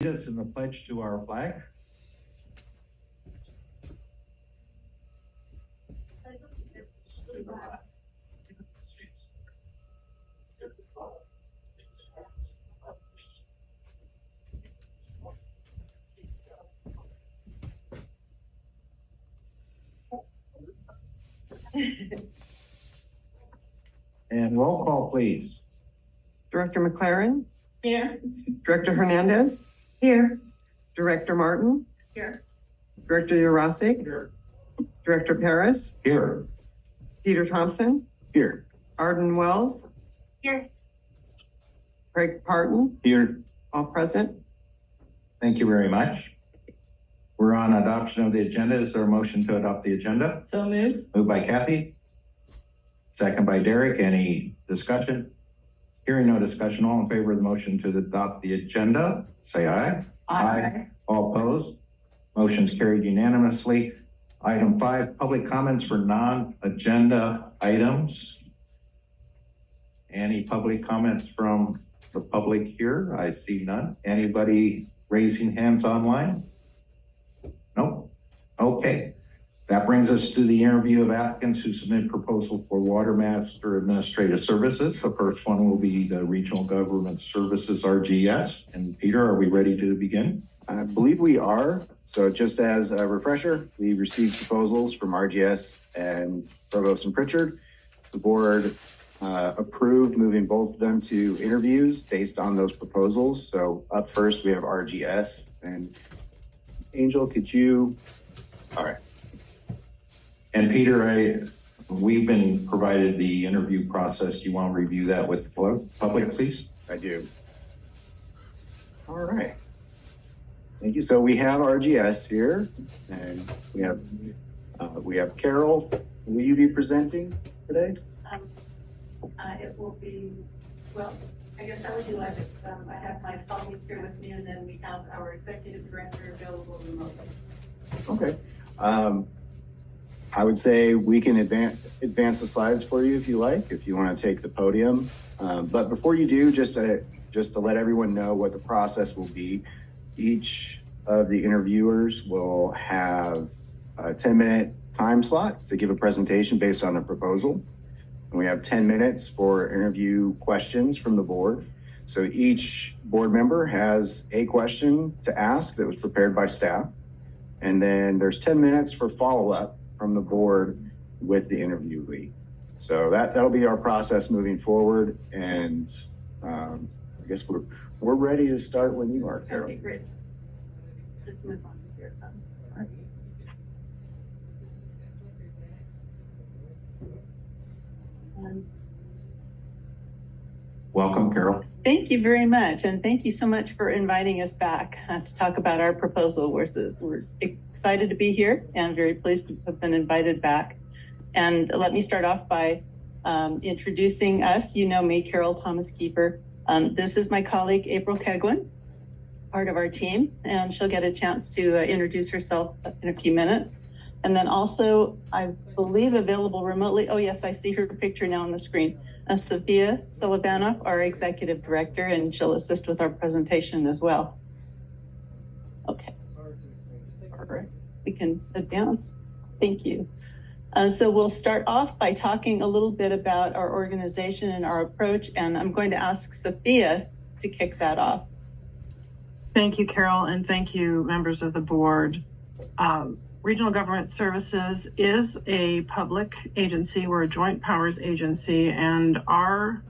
lead us in the pledge to our flag? And roll call, please. Director McLaren? Here. Director Hernandez? Here. Director Martin? Here. Director Urasic? Here. Director Paris? Here. Peter Thompson? Here. Arden Wells? Here. Craig Parton? Here. All present. Thank you very much. We're on adoption of the agenda. Is there a motion to adopt the agenda? So moved. Moved by Kathy. Second by Derek. Any discussion? Hearing no discussion, all in favor of the motion to adopt the agenda, say aye. Aye. All opposed? Motion's carried unanimously. Item 5, public comments for non-agenda items. Any public comments from the public here? I see none. Anybody raising hands online? Nope. Okay. That brings us to the interview of applicants who submit proposal for Watermaster Administrative Services. The first one will be the Regional Government Services, RGS. And Peter, are we ready to begin? I believe we are. So just as a refresher, we received proposals from RGS and Provost and Pritchard. The board approved moving both of them to interviews based on those proposals. So up first, we have RGS. And Angel, could you? All right. And Peter, we've been provided the interview process. Do you want to review that with the public, Yes, please? I do. All right. Thank you. So we have RGS here, and we have Carol. Will you be presenting today? It will be, well, I guess how would you like it? I have my colleague here with me, and then we have our executive director available remotely. Okay. I would say we can advance the slides for you if you like, if you want to take the podium. But before you do, just to let everyone know what the process will be, each of the interviewers will have a 10-minute time slot to give a presentation based on a proposal. And we have 10 minutes for interview questions from the board. So each board member has a question to ask that was prepared by staff. And then there's 10 minutes for follow-up from the board with the interviewee. So that'll be our process moving forward. And I guess we're ready to start when you are, Carol. Okay, great. Just move on here. All right. Welcome, Carol. Thank you very much. And thank you so much for inviting us back to talk about our proposal. We're excited to be here and very pleased to have been invited back. And let me start off by introducing us. You know me, Carol Thomas Keeper. This is my colleague, April Kegwin, part of our team, and she'll get a chance to introduce herself in a few minutes. And then also, I believe available remotely, oh yes, I see her picture now on the screen, Sophia Sullivanov, our executive director, and she'll assist with our presentation as well. Okay, all right, we can advance. Thank you. So we'll start off by talking a little bit about our organization and our approach, and I'm going to ask Sophia to kick that off. Thank you, Carol, and thank you, members of the board. Regional Government Services is a public agency. We're a joint powers agency, and our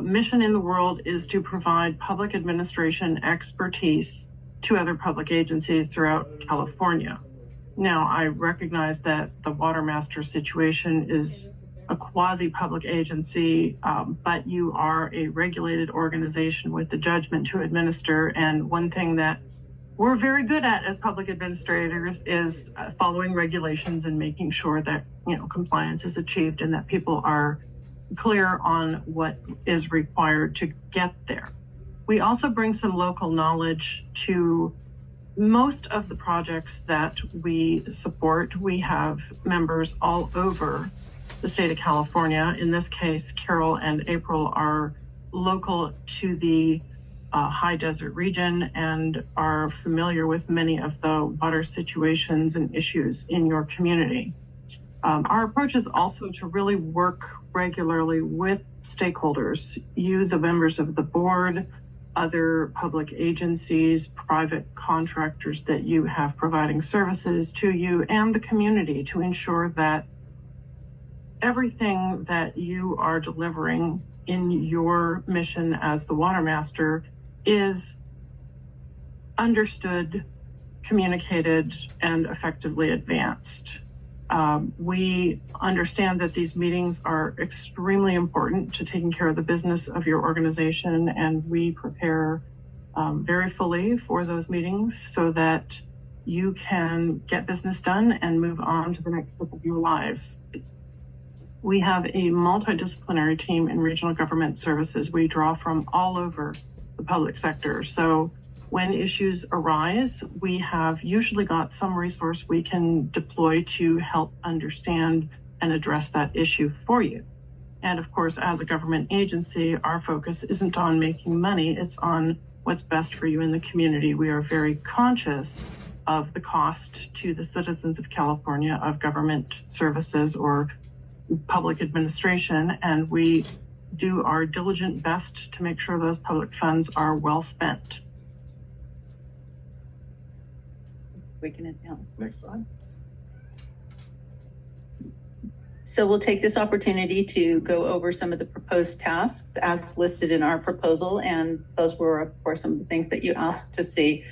mission in the world is to provide public administration expertise to other public agencies throughout California. Now, I recognize that the Watermaster situation is a quasi-public agency, but you are a regulated organization with the judgment to administer. And one thing that we're very good at as public administrators is following regulations and making sure that, compliance is achieved and that people are clear on what is required to get there. We also bring some local knowledge to most of the projects that we support. We have members all over the state of California. In this case, Carol and April are local to the high desert region and are familiar with many of the water situations and issues in your community. Our approach is also to really work regularly with stakeholders, you, the members of the board, other public agencies, private contractors that you have providing services to you, and the community, to ensure that everything that you are delivering in your mission as the Watermaster is understood, communicated, and effectively advanced. We understand that these meetings are extremely important to taking care of the business of your organization, and we prepare very fully for those meetings so that you can get business done and move on to the next step of your lives. We have a multidisciplinary team in regional government services. We draw from all over the public sector. So when issues arise, we have usually got some resource we can deploy to help understand and address that issue for you. And of course, as a government agency, our focus isn't on making money, it's on what's best for you in the community. We are very conscious of the cost to the citizens of California of government services or public administration, and we do our diligent best to make sure those public funds are well spent. We can advance. Next slide. So we'll take this opportunity to go over some of the proposed tasks as listed in our proposal. And those were, of course, some of the things that you asked to see.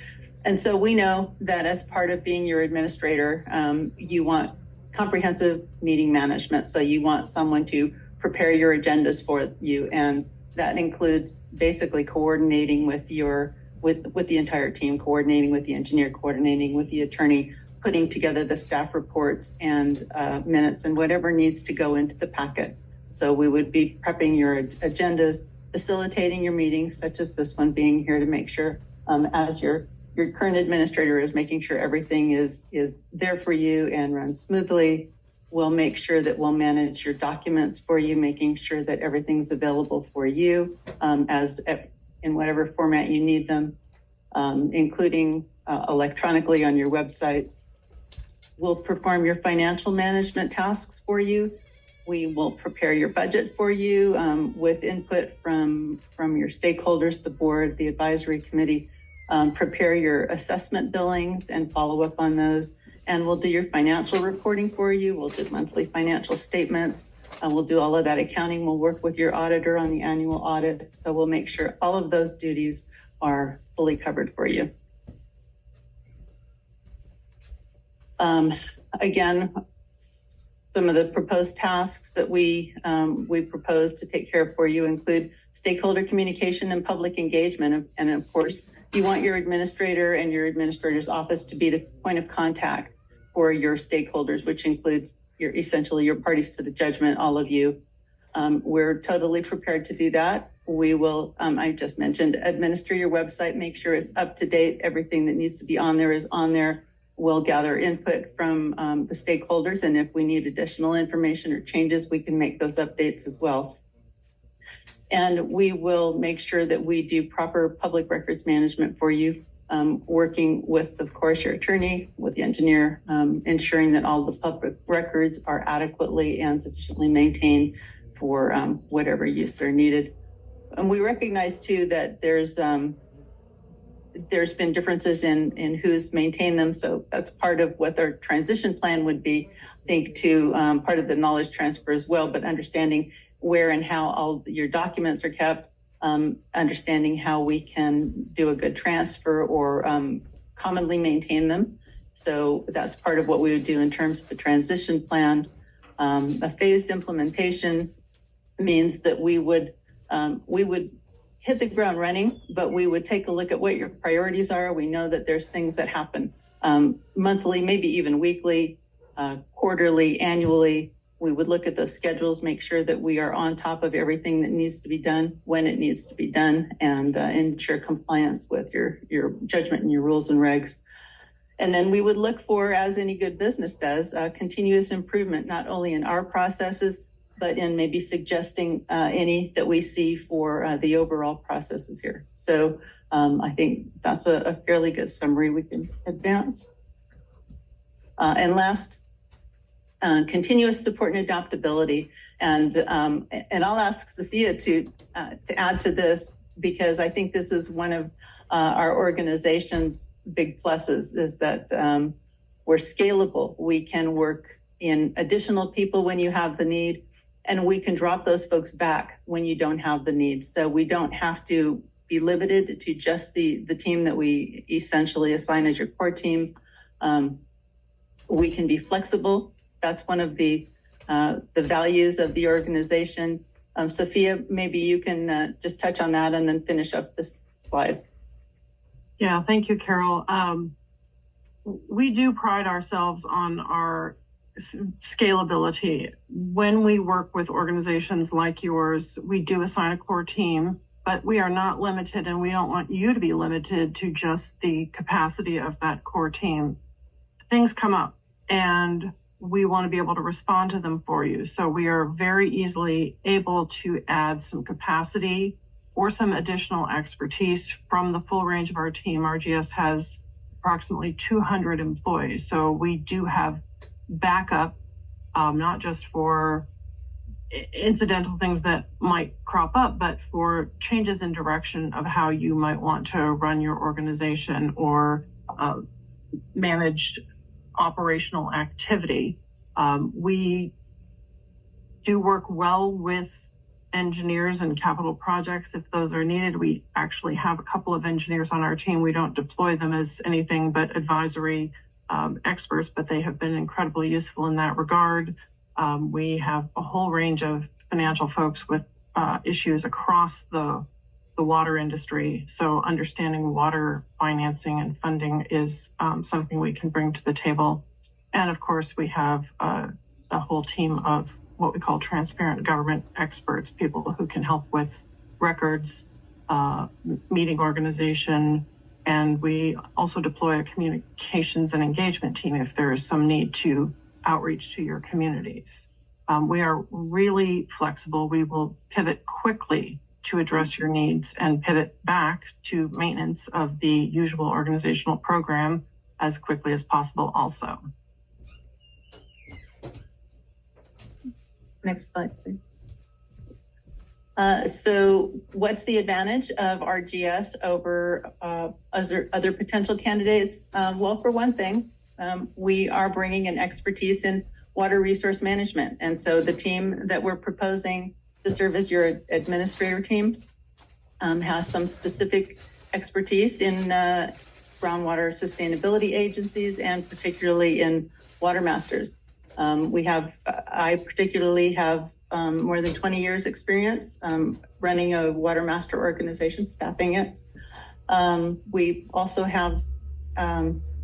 And so we know that as part of being your administrator, you want comprehensive meeting management. So you want someone to prepare your agendas for you. And that includes basically coordinating with your with the entire team, coordinating with the engineer, coordinating with the attorney, putting together the staff reports and minutes and whatever needs to go into the packet. So we would be prepping your agendas, facilitating your meetings, such as this one, being here to make sure as your current administrator is making sure everything is there for you and runs smoothly. We'll make sure that we'll manage your documents for you, making sure that everything's available for you as in whatever format you need them, including electronically on your website. We'll perform your financial management tasks for you. We will prepare your budget for you with input from your stakeholders, the board, the advisory committee, prepare your assessment billings and follow up on those. And we'll do your financial reporting for you. We'll do monthly financial statements. We'll do all of that accounting. We'll work with your auditor on the annual audit. So we'll make sure all of those duties are fully covered for you. Again, some of the proposed tasks that we propose to take care of for you include stakeholder communication and public engagement. And of course, you want your administrator and your administrator's office to be the point of contact for your stakeholders, which include essentially your parties to the judgment, all of you. We're totally prepared to do that. We will, I just mentioned, administer your website, make sure it's up to date. Everything that needs to be on there is on there. We'll gather input from the stakeholders, and if we need additional information or changes, we can make those updates as well. And we will make sure that we do proper public records management for you, working with, of course, your attorney, with the engineer, ensuring that all the public records are adequately and sufficiently maintained for whatever use are needed. And we recognize too that there's been differences in who's maintained them. So that's part of what our transition plan would be, I think, to part of the knowledge transfer as well, but understanding where and how all your documents are kept, understanding how we can do a good transfer or commonly maintain them. So that's part of what we would do in terms of the transition plan. A phased implementation means that we would hit the ground running, but we would take a look at what your priorities are. We know that there's things that happen monthly, maybe even weekly, quarterly, annually. We would look at those schedules, make sure that we are on top of everything that needs to be done, when it needs to be done, and ensure compliance with your judgment and your rules and regs. And then we would look for, as any good business does, continuous improvement, not only in our processes, but in maybe suggesting any that we see for the overall processes here. So I think that's a fairly good summary we can advance. And last, continuous support and adaptability. And I'll ask Sophia to add to this, because I think this is one of our organization's big pluses, is that we're scalable. We can work in additional people when you have the need, and we can drop those folks back when you don't have the need. So we don't have to be limited to just the team that we essentially assign as your core team. We can be flexible. That's one of the values of the organization. Sophia, maybe you can just touch on that and then finish up this slide. Yeah, thank you, Carol. We do pride ourselves on our scalability. When we work with organizations like yours, we do assign a core team, but we are not limited, and we don't want you to be limited to just the capacity of that core team. Things come up, and we want to be able to respond to them for you. So we are very easily able to add some capacity or some additional expertise from the full range of our team. RGS has approximately 200 employees. So we do have backup, not just for incidental things that might crop up, but for changes in direction of how you might want to run your organization or manage operational activity. We do work well with engineers and capital projects if those are needed. We actually have a couple of engineers on our team. We don't deploy them as anything but advisory experts, but they have been incredibly useful in that regard. We have a whole range of financial folks with issues across the water industry. So understanding water financing and funding is something we can bring to the table. And of course, we have a whole team of what we call transparent government experts, people who can help with records, meeting organization, and we also deploy a communications and engagement team if there is some need to outreach to your communities. We are really flexible. We will pivot quickly to address your needs and pivot back to maintenance of the usual organizational program as quickly as possible also. Next slide, please. So what's the advantage of RGS over other potential candidates? Well, for one thing, we are bringing an expertise in water resource management. And so the team that we're proposing to serve as your administrator team has some specific expertise in groundwater sustainability agencies, and particularly in Watermasters. I particularly have more than 20 years experience running a Watermaster organization, staffing it. We also have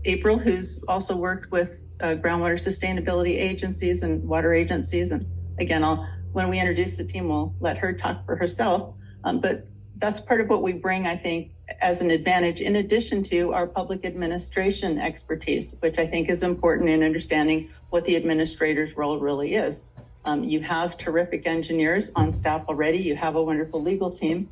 April, who's also worked with groundwater sustainability agencies and water agencies. And again, when we introduce the team, we'll let her talk for herself. But that's part of what we bring, I think, as an advantage, in addition to our public administration expertise, which I think is important in understanding what the administrator's role really is. You have terrific engineers on staff already. You have a wonderful legal team.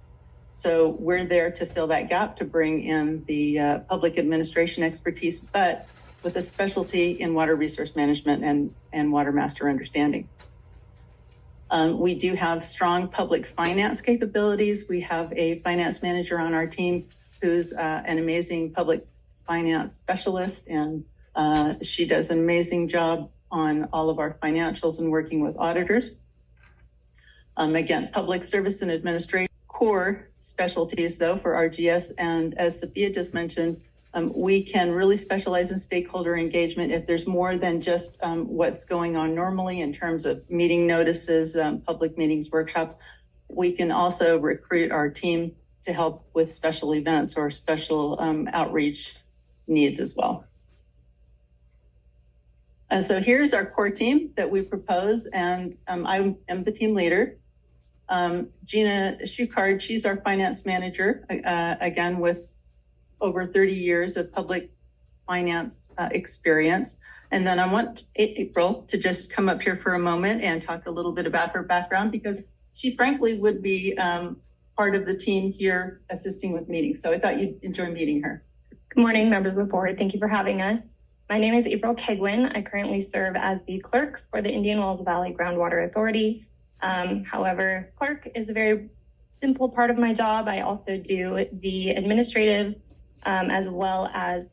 So we're there to fill that gap, to bring in the public administration expertise, but with a specialty in water resource management and Watermaster understanding. We do have strong public finance capabilities. We have a finance manager on our team who's an amazing public finance specialist, and she does an amazing job on all of our financials and working with auditors. Again, public service and administration core specialties though for RGS, and as Sophia just mentioned, we can really specialize in stakeholder engagement if there's more than just what's going on normally in terms of meeting notices, public meetings, workshops. We can also recruit our team to help with special events or special outreach needs as well. And so here's our core team that we propose, and I am the team leader. Gina Schuchard, she's our finance manager, again, with over 30 years of public finance experience. And then I want April to just come up here for a moment and talk a little bit about her background, because she frankly would be part of the team here assisting with meetings. So I thought you'd enjoy meeting her. Good morning, members of the board. Thank you for having us. My name is April Kegwin. I currently serve as the clerk for the Indian Wells Valley Groundwater Authority. However, clerk is a very simple part of my job. I also do the administrative as well as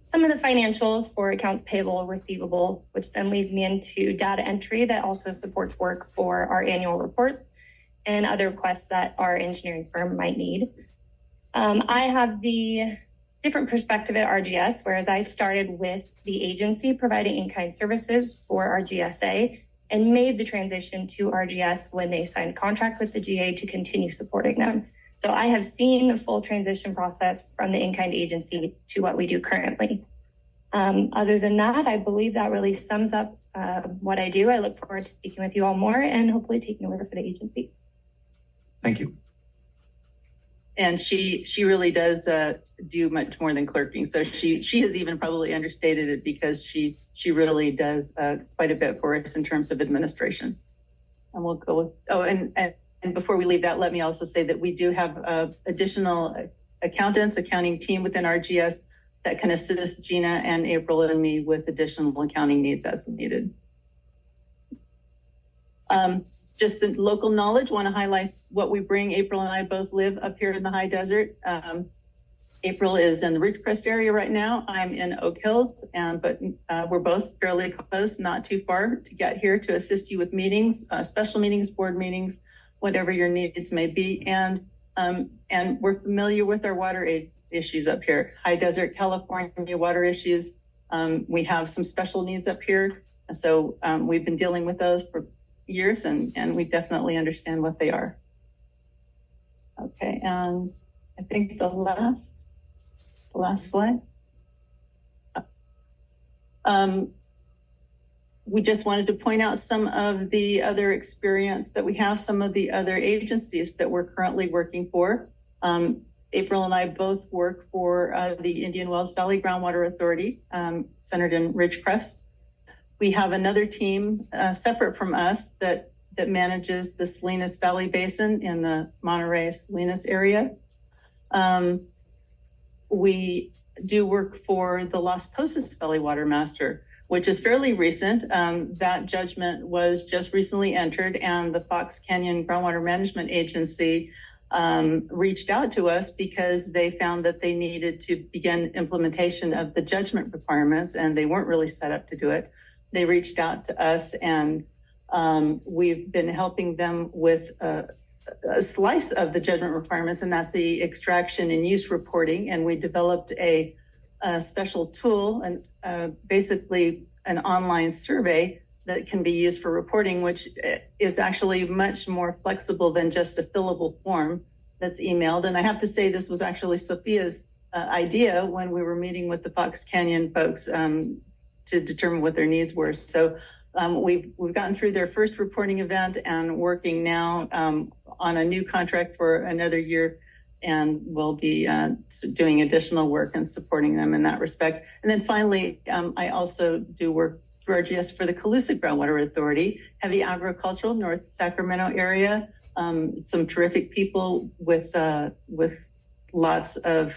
some of the financials for accounts payable, receivable, which then leads me into data entry that also supports work for our annual reports and other requests that our engineering firm might need. I have the different perspective at RGS, whereas I started with the agency providing in-kind services for our GSA and made the transition to RGS when they signed a contract with the GA to continue supporting them. So I have seen the full transition process from the in-kind agency to what we do currently. Other than that, I believe that really sums up what I do. I look forward to speaking with you all more and hopefully taking over for the agency. Thank you. And she really does do much more than clerking. So she has even probably understated it, because she really does quite a bit for us in terms of administration. And we'll go with, and before we leave that, let me also say that we do have additional accounting team within RGS that can assist Gina and April and me with additional accounting needs as needed. Just the local knowledge, want to highlight what we bring. April and I both live up here in the high desert. April is in the Ridgecrest area right now. I'm in Oak Hills, but we're both fairly close, not too far to get here to assist you with meetings, special meetings, board meetings, whatever your needs may be. And we're familiar with our water issues up here. High desert, California water issues. We have some special needs up here. So we've been dealing with those for years, and we definitely understand what they are. Okay, and I think the last slide. We just wanted to point out some of the other experience that we have, some of the other agencies that we're currently working for. April and I both work for the Indian Wells Valley Groundwater Authority, centered in Ridgecrest. We have another team separate from us that manages the Salinas Valley Basin in the Monterey Salinas area. We do work for the Las Posas Valley Watermaster, which is fairly recent. That judgment was just recently entered, and the Fox Canyon Groundwater Management Agency reached out to us because they found that they needed to begin implementation of the judgment requirements, and they weren't really set up to do it. They reached out to us, and we've been helping them with a slice of the judgment requirements, and that's the extraction and use reporting. And we developed a special tool, and basically an online survey that can be used for reporting, which is actually much more flexible than just a fillable form that's emailed. And I have to say, this was actually Sophia's idea when we were meeting with the Fox Canyon folks to determine what their needs were. So we've gotten through their first reporting event and working now on a new contract for another year, and we'll be doing additional work and supporting them in that respect. And then finally, I also do work through RGS for the Colusa Groundwater Authority, heavy agricultural, North Sacramento area. Some terrific people with lots of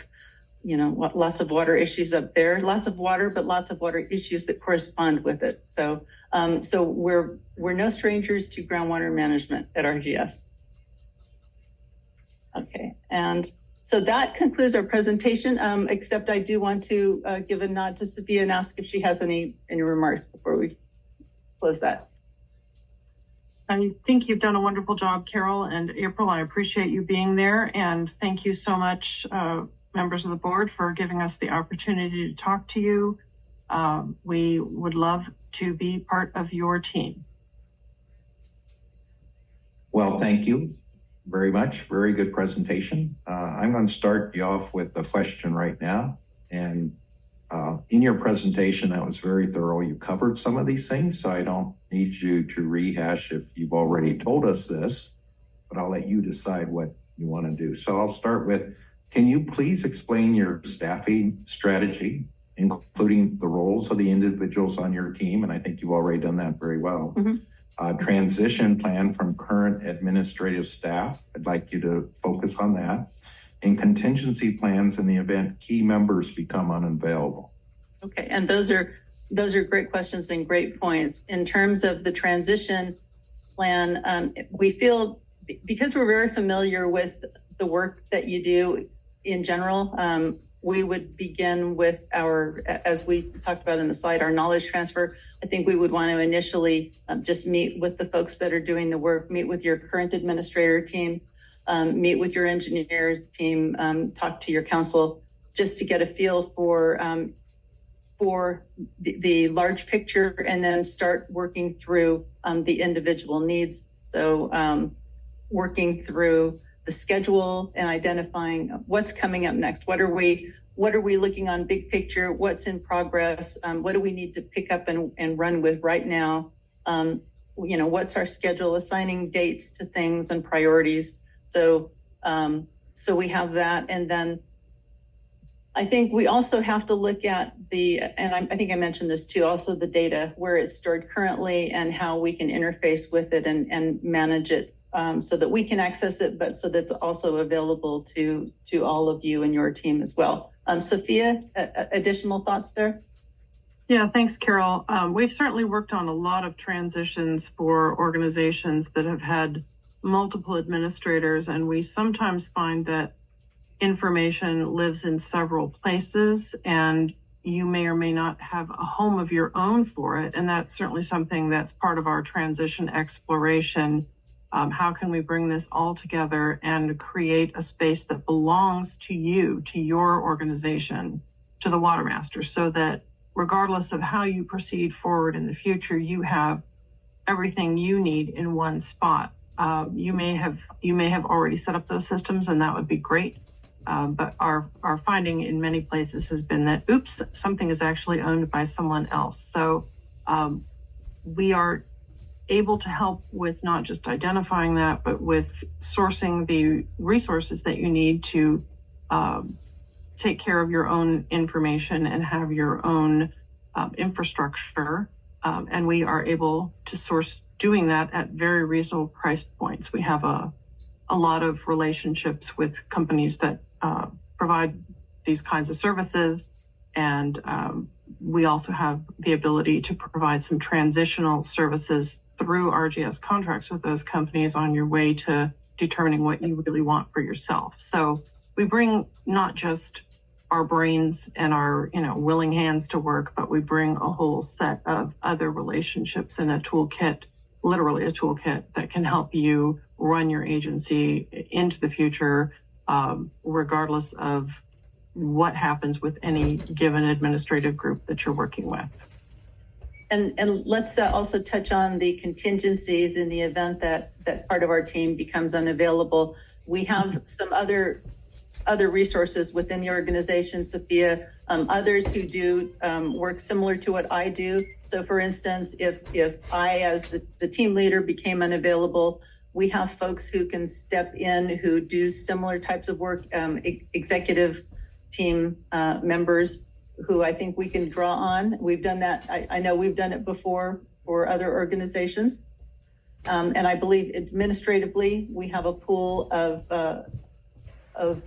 water issues up there, lots of water, but lots of water issues that correspond with it. So we're no strangers to groundwater management at RGS. Okay, and so that concludes our presentation, except I do want to give a nod to Sophia and ask if she has any remarks before we close that. I think you've done a wonderful job, Carol and April. I appreciate you being there, and thank you so much, members of the board, for giving us the opportunity to talk to you. We would love to be part of your team. Well, thank you very much. Very good presentation. I'm going to start you off with a question right now. And in your presentation, that was very thorough. You covered some of these things, so I don't need you to rehash if you've already told us this, but I'll let you decide what you want to do. So I'll start with, can you please explain your staffing strategy, including including the roles of the individuals on your team, and I think you've already done that very well. Transition plan from current administrative staff. I'd like you to focus on that. And contingency plans in the event key members become unavailable. Okay, and those are great questions and great points. In terms of the transition plan, we feel, because we're very familiar with the work that you do in general, we would begin with our, as we talked about in the slide, our knowledge transfer. I think we would want to initially just meet with the folks that are doing the work, meet with your current administrator team, meet with your engineers team, talk to your council, just to get a feel for the large picture, and then start working through the individual needs. So working through the schedule and identifying what's coming up next. What are we looking on big picture? What's in progress? What do we need to pick up and run with right now? What's our schedule, assigning dates to things and priorities. So we have that. And then I think we also have to look at I think I mentioned this too, also the data, where it's stored currently and how we can interface with it and manage it so that we can access it, but so that's also available to all of you and your team as well. Sophia, additional thoughts there? Yeah, thanks, Carol. We've certainly worked on a lot of transitions for organizations that have had multiple administrators, and we sometimes find that information lives in several places and you may or may not have a home of your own for it. And that's certainly something that's part of our transition exploration. How can we bring this all together and create a space that belongs to you, to your organization, to the Watermaster, so that regardless of how you proceed forward in the future, you have everything you need in one spot. You may have already set up those systems, and that would be great. But our finding in many places has been that, oops, something is actually owned by someone else. So we are able to help with not just identifying that, but with sourcing the resources that you need to take care of your own information and have your own infrastructure. And we are able to source doing that at very reasonable price points. We have a lot of relationships with companies that provide these kinds of services. And we also have the ability to provide some transitional services through RGS contracts with those companies on your way to determining what you really want for yourself. So we bring not just our brains and our willing hands to work, but we bring a whole set of other relationships in a toolkit, literally a toolkit that can help you run your agency into the future, regardless of what happens with any given administrative group that you're working with. And let's also touch on the contingencies in the event that part of our team becomes unavailable. We have some other resources within the organization, Sophia, others who do work similar to what I do. So for instance, if I, as the team leader, became unavailable, we have folks who can step in who do similar types of work, executive team members who I think we can draw on. We've done that. I know we've done it before for other organizations. And I believe administratively, we have a pool of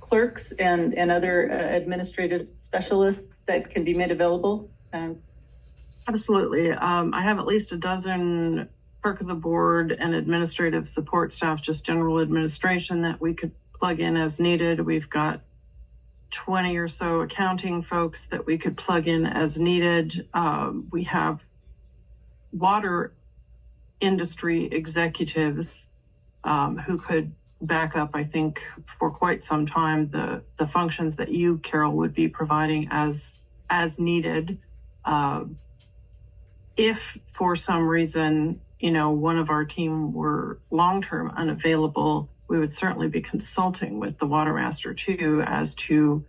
clerks and other administrative specialists that can be made available. Absolutely. I have at least a dozen clerk of the board and administrative support staff, just general administration, that we could plug in as needed. We've got 20 or so accounting folks that we could plug in as needed. We have water industry executives who could back up, I think, for quite some time, the functions that you, Carol, would be providing as needed. If for some reason, one of our team were long-term unavailable, we would certainly be consulting with the Watermaster too as to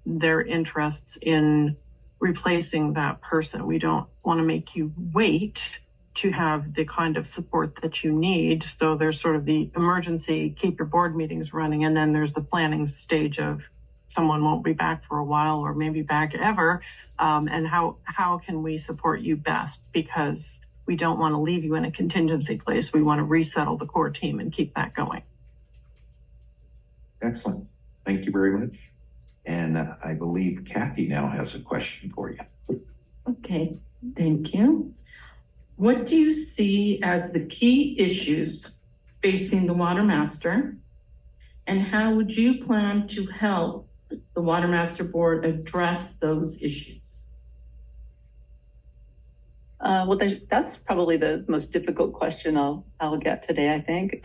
their interests in replacing that person. We don't want to make you wait to have the kind of support that you need. So there's sort of the emergency, keep your board meetings running, and then there's the planning stage of someone won't be back for a while or maybe back ever. And how can we support you best? Because we don't want to leave you in a contingency place. We want to resettle the core team and keep that going. Excellent. Thank you very much. And I believe Kathy now has a question for you. Okay, thank you. What do you see as the key issues facing the Watermaster? And how would you plan to help the Watermaster Board address those issues? Well, that's probably the most difficult question I'll get today, I think.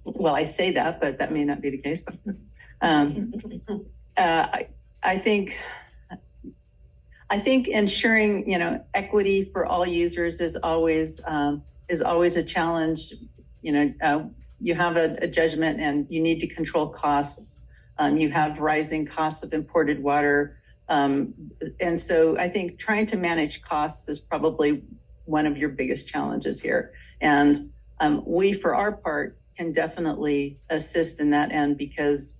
Well, I say that, but that may not be the case. I think ensuring, equity for all users is always a challenge. You have a judgment and you need to control costs. You have rising costs of imported water. And so I think trying to manage costs is probably one of your biggest challenges here. And we, for our part, can definitely assist in that end because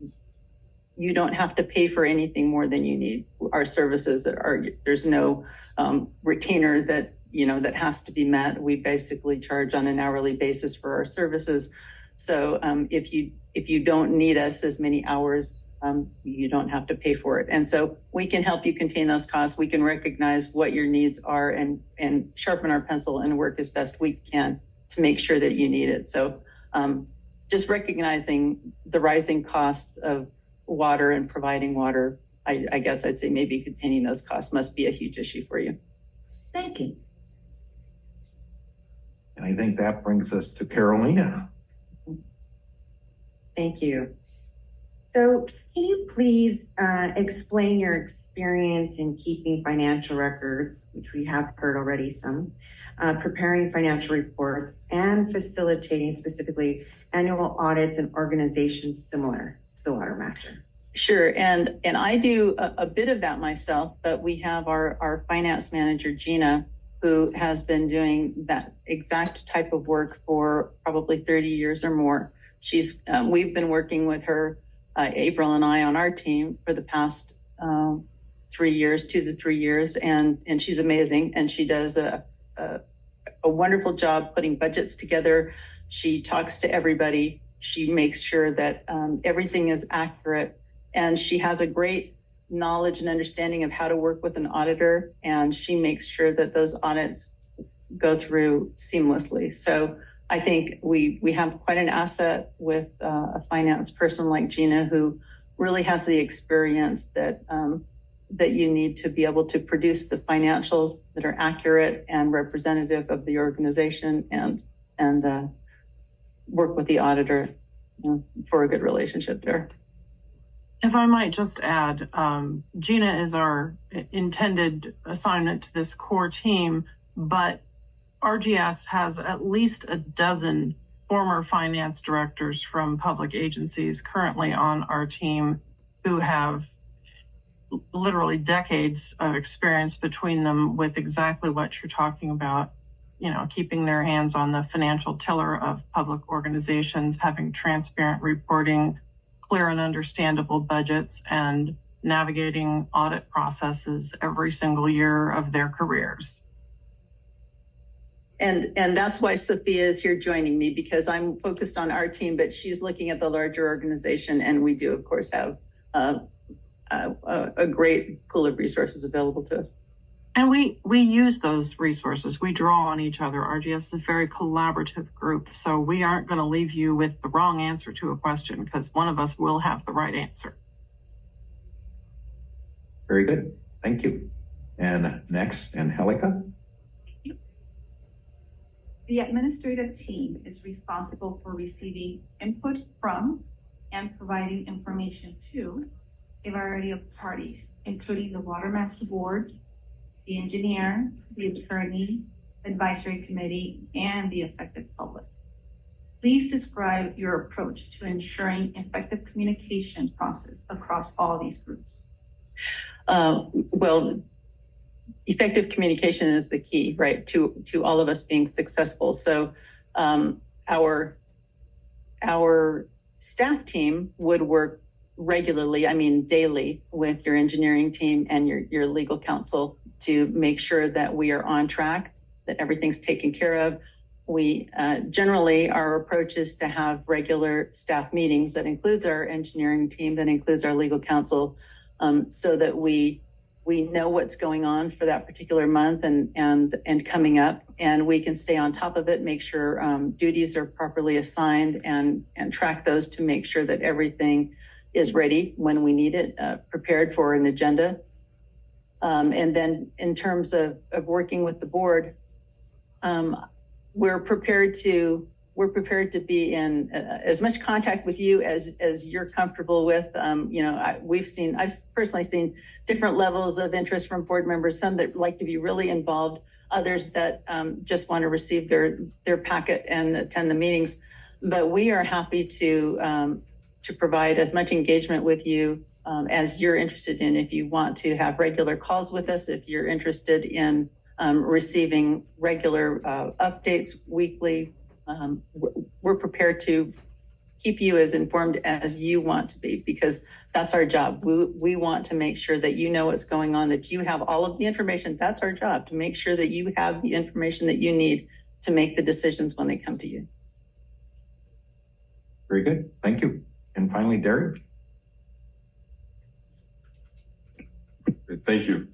you don't have to pay for anything more than you need. Our services there's no retainer that has to be met. We basically charge on an hourly basis for our services. So if you don't need us as many hours, you don't have to pay for it. And so we can help you contain those costs. We can recognize what your needs are and sharpen our pencil and work as best we can to make sure that you need it. So just recognizing the rising costs of water and providing water, I guess I'd say maybe containing those costs must be a huge issue for you. Thank you. And I think that brings us to Carolina. Thank you. So can you please explain your experience in keeping financial records, which we have heard already some, preparing financial reports and facilitating specifically annual audits and organizations similar to the Watermaster? Sure, and I do a bit of that myself, but we have our finance manager, Gina, who has been doing that exact type of work for probably 30 years or more. We've been working with her, April and I, on our team for the past 2 to 3 years, and she's amazing, and she does a wonderful job putting budgets together. She talks to everybody. She makes sure that everything is accurate, and she has a great knowledge and understanding of how to work with an auditor, and she makes sure that those audits go through seamlessly. So I think we have quite an asset with a finance person like Gina, who really has the experience that you need to be able to produce the financials that are accurate and representative of the organization, and work with the auditor for a good relationship there. If I might just add, Gina is our intended assignment to this core team, but RGS has at least a dozen former finance directors from public agencies currently on our team who have literally decades of experience between them with exactly what you're talking about, keeping their hands on the financial tiller of public organizations, having transparent reporting, clear and understandable budgets, and navigating audit processes every single year of their careers. And that's why Sophia is here joining me, because I'm focused on our team, but she's looking at the larger organization, and we do, of course, have a great pool of resources available to us. And we use those resources. We draw on each other. RGS is a very collaborative group, so we aren't going to leave you with the wrong answer to a question, because one of us will have the right answer. Very good. Thank you. And next, Angelica. The administrative team is responsible for receiving input from and providing information to a variety of parties, including the Watermaster Board, the engineer, the attorney, advisory committee, and the affected public. Please describe your approach to ensuring effective communication process across all these groups. Well, effective communication is the key, right, to all of us being successful. So our staff team would work regularly, I mean daily, with your engineering team and your legal counsel to make sure that we are on track, that everything's taken care of. We generally, our approach is to have regular staff meetings that includes our engineering team, that includes our legal counsel, so that we know what's going on for that particular month and coming up, and we can stay on top of it, make sure duties are properly assigned, and track those to make sure that everything is ready when we need it, prepared for an agenda. And then in terms of working with the board, we're prepared to be in as much contact with you as you're comfortable with. I've personally seen different levels of interest from board members, some that like to be really involved, others that just want to receive their packet and attend the meetings. But we are happy to provide as much engagement with you as you're interested in. If you want to have regular calls with us, if you're interested in receiving regular updates weekly, we're prepared to keep you as informed as you want to be, because that's our job. We want to make sure that you know what's going on, that you have all of the information. That's our job, to make sure that you have the information that you need to make the decisions when they come to you. Very good. Thank you. And finally, Derek. Thank you.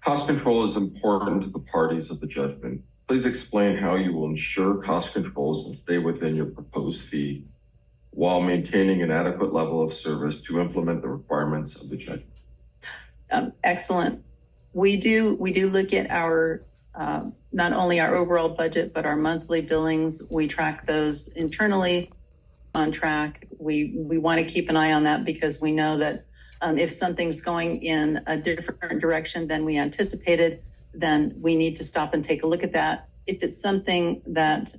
Cost control is important to the parties of the judgment. Please explain how you will ensure cost controls will stay within your proposed fee while maintaining an adequate level of service to implement the requirements of the judgment. Excellent. We do look at our not only our overall budget, but our monthly billings. We track those internally on track. We want to keep an eye on that, because we know that if something's going in a different direction than we anticipated, then we need to stop and take a look at that. If it's something that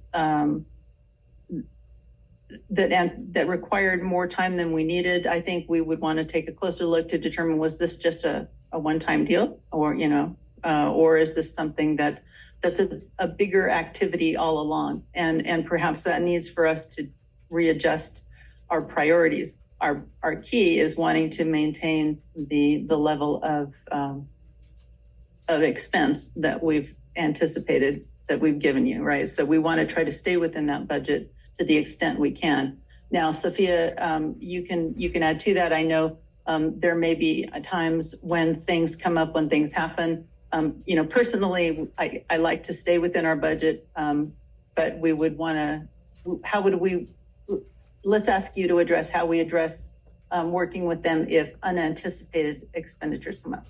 that required more time than we needed, I think we would want to take a closer look to determine, was this just a one-time deal, or or is this something that's a bigger activity all along, and perhaps that needs for us to readjust our priorities. Our key is wanting to maintain the level of expense that we've anticipated, that we've given you, right? So we want to try to stay within that budget to the extent we can. Now, Sophia, you can add to that. I know there may be times when things come up, when things happen. Personally, I like to stay within our budget, but we would want to. Let's ask you to address how we address working with them if unanticipated expenditures come up.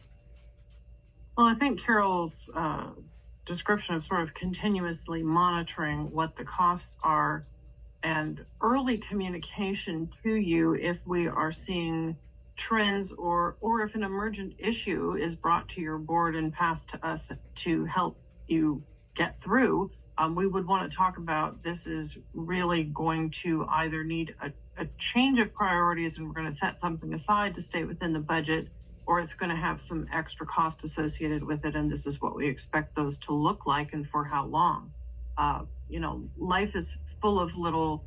Well, I think Carol's description of sort of continuously monitoring what the costs are and early communication to you if we are seeing trends or if an emergent issue is brought to your board and passed to us to help you get through. We would want to talk about, this is really going to either need a change of priorities and we're going to set something aside to stay within the budget, or it's going to have some extra cost associated with it, and this is what we expect those to look like and for how long. Life is full of little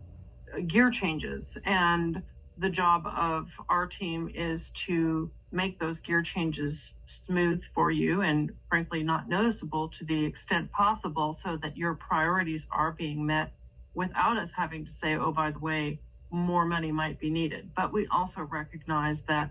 gear changes, and the job of our team is to make those gear changes smooth for you and frankly not noticeable to the extent possible, so that your priorities are being met without us having to say, oh, by the way, more money might be needed. But we also recognize that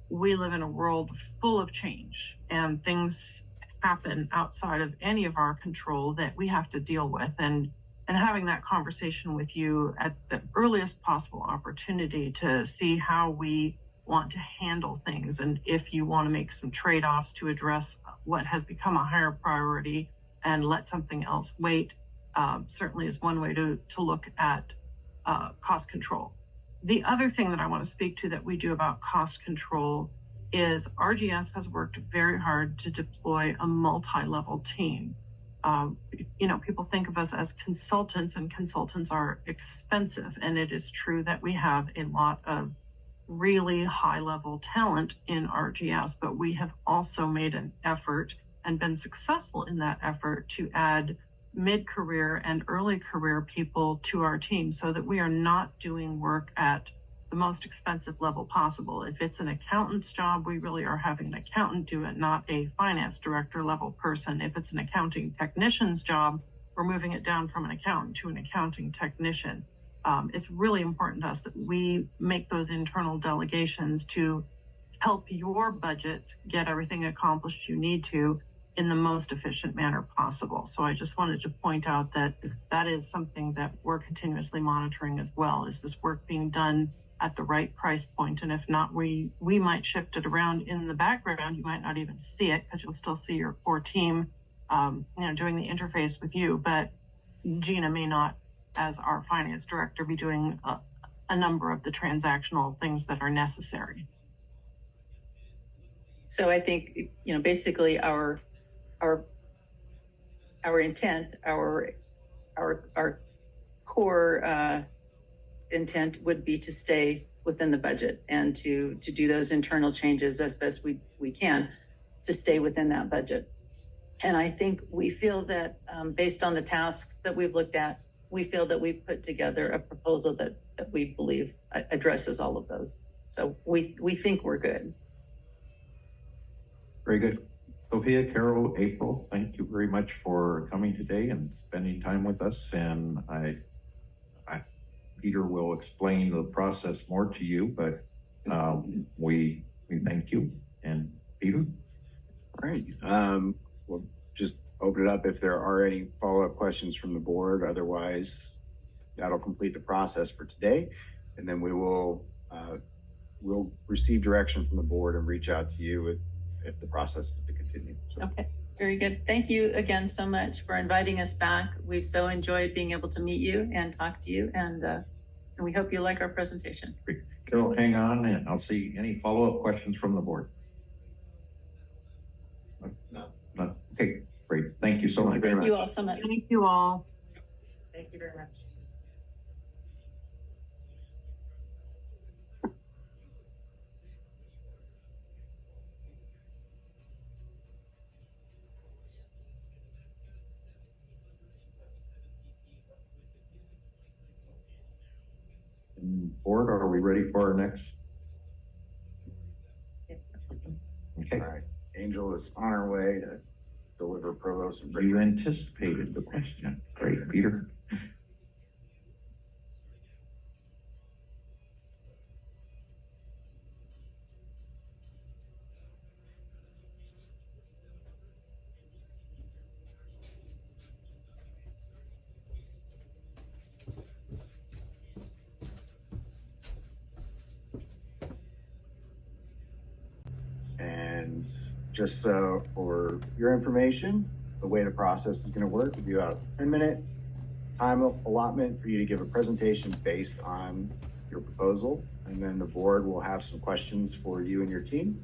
we live in a world full of change, and things happen outside of any of our control that we have to deal with, and having that conversation with you at the earliest possible opportunity to see how we want to handle things, and if you want to make some trade-offs to address what has become a higher priority and let something else wait, certainly is one way to look at cost control. The other thing that I want to speak to that we do about cost control is RGS has worked very hard to deploy a multi-level team. People think of us as consultants, and consultants are expensive, and it is true that we have a lot of really high-level talent in RGS, but we have also made an effort and been successful in that effort to add mid-career and early career people to our team, so that we are not doing work at the most expensive level possible. If it's an accountant's job, we really are having an accountant do it, not a finance director level person. If it's an accounting technician's job, we're moving it down from an accountant to an accounting technician. It's really important to us that we make those internal delegations to help your budget get everything accomplished you need to in the most efficient manner possible. So I just wanted to point out that that is something that we're continuously monitoring as well. Is this work being done at the right price point? And if not, we might shift it around in the background. You might not even see it because you'll still see your core team, doing the interface with you. But Gina may not, as our finance director, be doing a number of the transactional things that are necessary. So I think, basically our intent, our core intent would be to stay within the budget and to do those internal changes as best we can to stay within that budget. And I think we feel that based on the tasks that we've looked at, we feel that we've put together a proposal that we believe addresses all of those. So we think we're good. Very good. Sophia, Carol, April, thank you very much for coming today and spending time with us. And Peter will explain the process more to you, but we thank you. And Peter? All right. We'll just open it up if there are any follow-up questions from the board. Otherwise, that'll complete the process for today. And then we will we'll receive direction from the board and reach out to you if the process is to continue. So. Okay, very good. Thank you again so much for inviting us back. We've so enjoyed being able to meet you and talk to you, and we hope you like our presentation. Carol, hang on, and I'll see any follow-up questions from the board. No. Okay, great. Thank you so much. Thank you all so much. Thank you all. Thank you very much. Board, are we ready for our next? Okay. All right. Angel is on her way to deliver provost and You anticipated the question. Great, Peter. And just so for your information, the way the process is going to work, we do have a 10-minute time allotment for you to give a presentation based on your proposal. And then the board will have some questions for you and your team.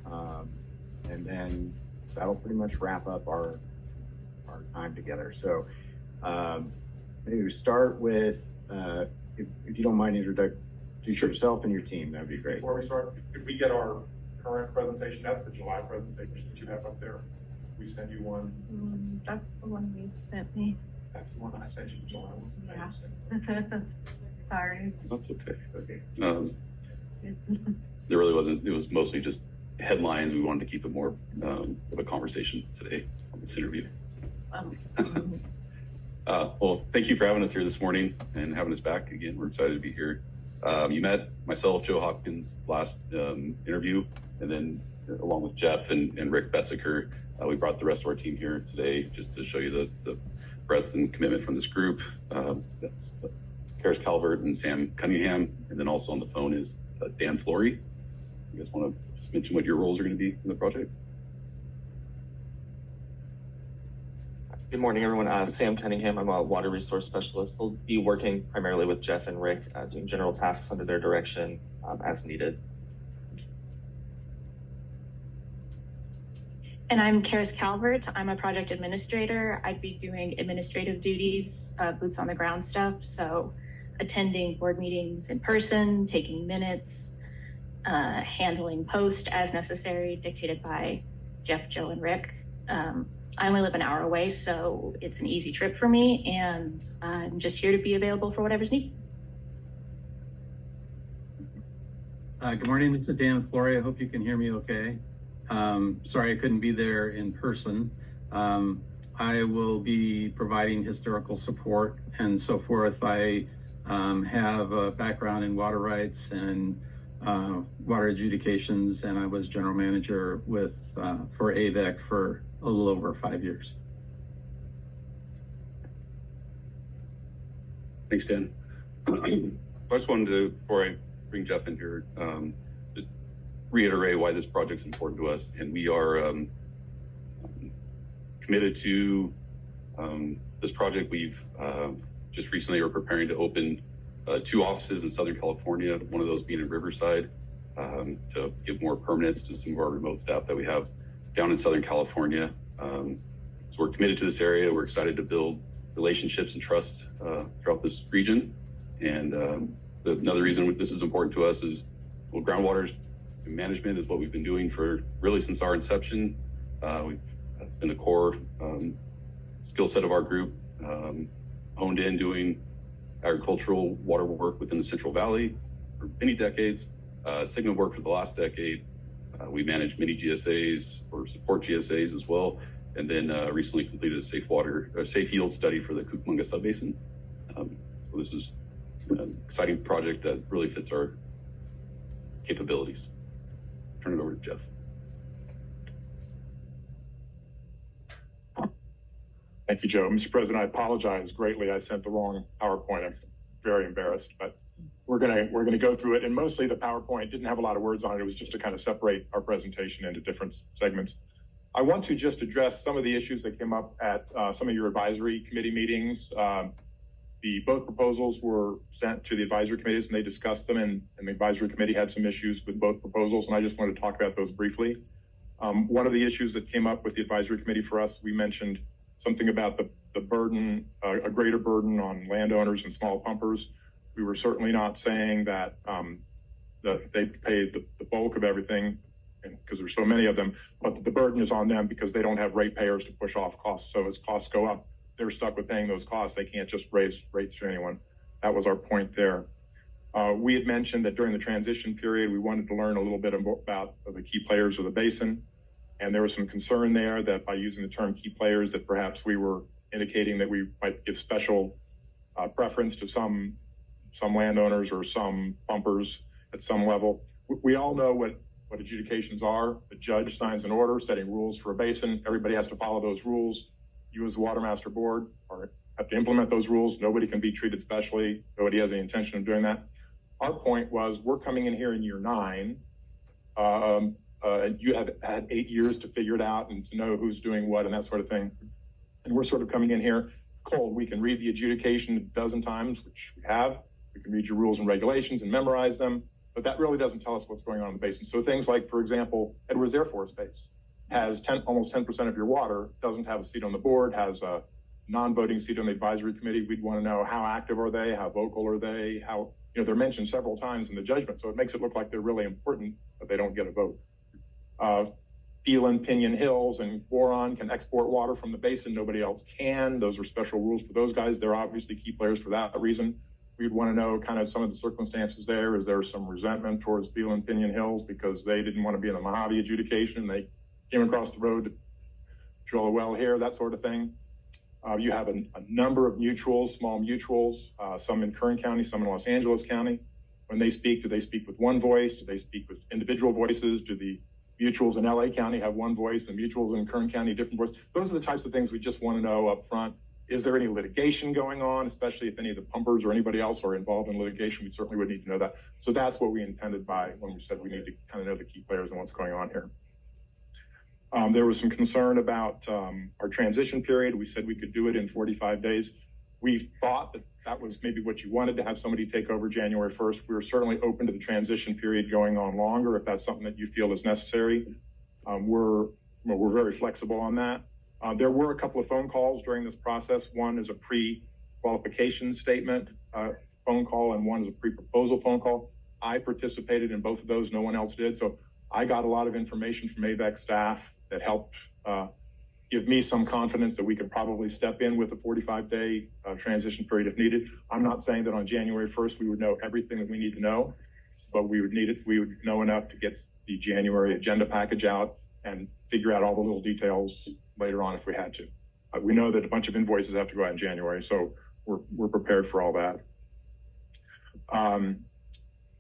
And then that'll pretty much wrap up our time together. So maybe we start with, if you don't mind, introduce yourself and your team, that'd be great. Before we start, could we get our current presentation? That's the July presentation that you have up there. We send you one. That's the one you sent me. That's the one I sent you, July. Yeah. Sorry. That's okay. Okay. There really wasn't, it was mostly just headlines. We wanted to keep it more of a conversation today on this interview. Well, thank you for having us here this morning and having us back again. We're excited to be here. You met myself, Joe Hopkins, last interview, and then along with Jeff and Rick Bessaker, we brought the rest of our team here today just to show you the breadth and commitment from this group. That's Karis Calvert and Sam Cunningham, and then also on the phone is Dan Flory. You guys want to just mention what your roles are going to be in the project? Good morning, everyone. Sam Cunningham. I'm a water resource specialist. I'll be working primarily with Jeff and Rick, doing general tasks under their direction as needed. And I'm Karis Calvert. I'm a project administrator. I'd be doing administrative duties, boots on the ground stuff. So attending board meetings in person, taking minutes, handling post as necessary, dictated by Jeff, Joe, and Rick. I only live an hour away, so it's an easy trip for me, and I'm just here to be available for whatever's needed. Good morning, this is Dan Flory. I hope you can hear me okay. Sorry I couldn't be there in person. I will be providing historical support and so forth. I have a background in water rights and water adjudications, and I was general manager for AVEC for a little over 5 years. Thanks, Dan. I just wanted to, before I bring Jeff in here, just reiterate why this project's important to us. And we are committed to this project. We've just recently are preparing to open 2 offices in Southern California, one of those being in Riverside, to give more permanence to some of our remote staff that we have down in Southern California. So we're committed to this area. We're excited to build relationships and trust throughout this region. And another reason this is important to us is, well, groundwater management is what we've been doing for really since our inception. It's been the core skill set of our group, honed in doing agricultural water work within the Central Valley for many decades, signal work for the last decade. We manage many GSAs or support GSAs as well. And then recently completed a safe yield study for the Cucamonga Subbasin. So this is an exciting project that really fits our capabilities. Turn it over to Jeff. Thank you, Joe. Mr. President, I apologize greatly. I sent the wrong PowerPoint. I'm very embarrassed, but we're gonna go through it. And mostly the PowerPoint didn't have a lot of words on it. It was just to kind of separate our presentation into different segments. I want to just address some of the issues that came up at some of your advisory committee meetings. Both proposals were sent to the advisory committees and they discussed them, and the advisory committee had some issues with both proposals, and I just wanted to talk about those briefly. One of the issues that came up with the advisory committee for us, we mentioned something about the burden, a greater burden on landowners and small pumpers. We were certainly not saying that they paid the bulk of everything, because there's so many of them, but the burden is on them because they don't have ratepayers to push off costs. So as costs go up, they're stuck with paying those costs. They can't just raise rates to anyone. That was our point there. We had mentioned that during the transition period, we wanted to learn a little bit about the key players of the basin. And there was some concern there that by using the term key players, that perhaps we were indicating that we might give special preference to some landowners or some pumpers at some level. We all know what adjudications are. The judge signs an order setting rules for a basin. Everybody has to follow those rules. You as the Watermaster Board have to implement those rules. Nobody can be treated specially. Nobody has any intention of doing that. Our point was, we're coming in here in year 9. You have had 8 years to figure it out and to know who's doing what and that sort of thing. And we're sort of coming in here cold. We can read the adjudication a dozen times, which we have. We can read your rules and regulations and memorize them, but that really doesn't tell us what's going on in the basin. So things like, for example, Edwards Air Force Base has almost 10% of your water, doesn't have a seat on the board, has a non-voting seat on the advisory committee. We'd want to know how active are they, how vocal are they, how, they're mentioned several times in the judgment. So it makes it look like they're really important, but they don't get a vote. Phelan, Pinion Hills, and Boron can export water from the basin. Nobody else can. Those are special rules for those guys. They're obviously key players for that reason. We'd want to know kind of some of the circumstances there. Is there some resentment towards Phelan, Pinion Hills because they didn't want to be in the Mojave adjudication? They came across the road to drill a well here, that sort of thing. You have a number of mutuals, small mutuals, some in Kern County, some in Los Angeles County. When they speak, do they speak with one voice? Do they speak with individual voices? Do the mutuals in LA County have one voice and mutuals in Kern County different voice? Those are the types of things we just want to know up front. Is there any litigation going on, especially if any of the pumpers or anybody else are involved in litigation? We certainly would need to know that. So that's what we intended by when we said we need to kind of know the key players and what's going on here. There was some concern about our transition period. We said we could do it in 45 days. We thought that was maybe what you wanted, to have somebody take over January 1st. We were certainly open to the transition period going on longer if that's something that you feel is necessary. We're very flexible on that. There were a couple of phone calls during this process. One is a pre-qualification statement phone call, and one is a pre-proposal phone call. I participated in both of those. No one else did. So I got a lot of information from AVEC staff that helped give me some confidence that we could probably step in with a 45-day transition period if needed. I'm not saying that on January 1st we would know everything that we need to know. but we would know enough to get the January agenda package out and figure out all the little details later on if we had to. We know that a bunch of invoices have to go out in January, so we're prepared for all that.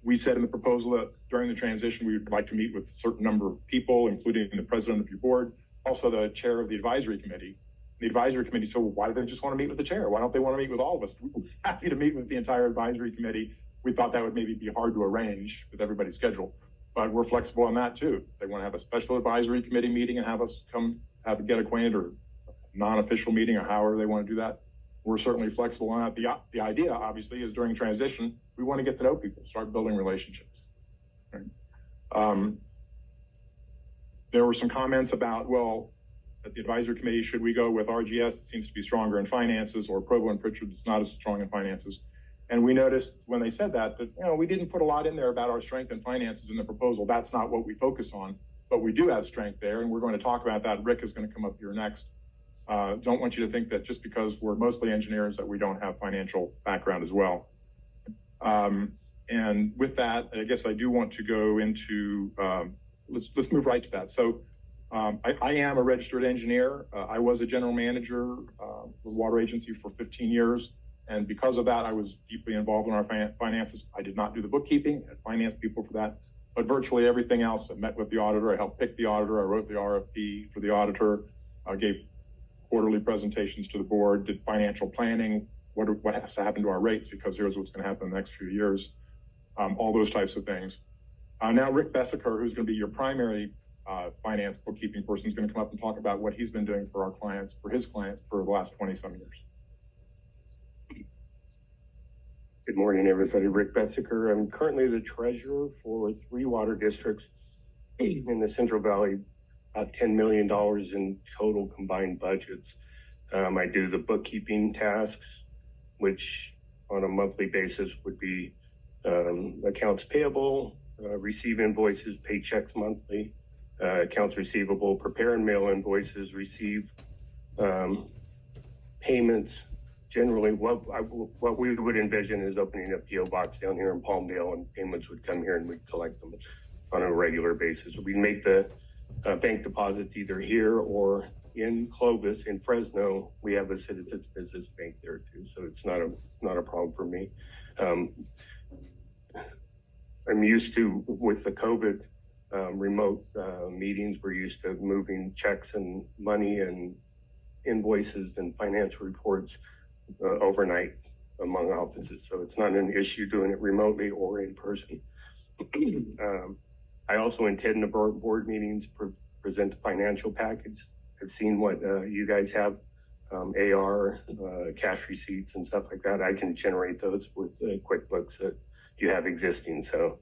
We said in the proposal that during the transition, we would like to meet with a certain number of people, including the president of your board, also the chair of the advisory committee. The advisory committee said, well, why do they just want to meet with the chair? Why don't they want to meet with all of us? We're happy to meet with the entire advisory committee. We thought that would maybe be hard to arrange with everybody's schedule, but we're flexible on that too. They want to have a special advisory committee meeting and have us come get acquainted, or non-official meeting, or however they want to do that. We're certainly flexible on that. The idea, obviously, is during transition, we want to get to know people, start building relationships. Right? There were some comments about, well, at the advisory committee, should we go with RGS that seems to be stronger in finances, or Provo and Pritchard that's not as strong in finances? And we noticed when they said that we didn't put a lot in there about our strength in finances in the proposal. That's not what we focused on, but we do have strength there, and we're going to talk about that. Rick is going to come up here next. Don't want you to think that just because we're mostly engineers that we don't have financial background as well. And with that, I guess I do want to go into, let's move right to that. So I am a registered engineer. I was a general manager of the water agency for 15 years. And because of that, I was deeply involved in our finances. I did not do the bookkeeping, I had finance people for that, but virtually everything else. I met with the auditor, I helped pick the auditor, I wrote the RFP for the auditor, I gave quarterly presentations to the board, did financial planning, what has to happen to our rates, because here's what's going to happen in the next few years, all those types of things. Now Rick Bessaker, who's going to be your primary finance bookkeeping person, is going to come up and talk about what he's been doing for our clients, for his clients, for the last 20-some years. Good morning, everybody. Rick Bessaker. I'm currently the treasurer for 3 water districts in the Central Valley, about $10 million in total combined budgets. I do the bookkeeping tasks, which on a monthly basis would be accounts payable, receive invoices, pay checks monthly, accounts receivable, prepare and mail invoices, receive payments. Generally, what we would envision is opening a PO box down here in Palmdale, and payments would come here and we'd collect them on a regular basis. We make the bank deposits either here or in Clovis, in Fresno. We have a Citizens Business Bank there too, so it's not a problem for me. I'm used to, with the COVID remote meetings, we're used to moving checks and money and invoices and financial reports overnight among offices. So it's not an issue doing it remotely or in person. I also attend the board meetings, present the financial package. I've seen what you guys have, AR, cash receipts and stuff like that. I can generate those with QuickBooks that you have existing. So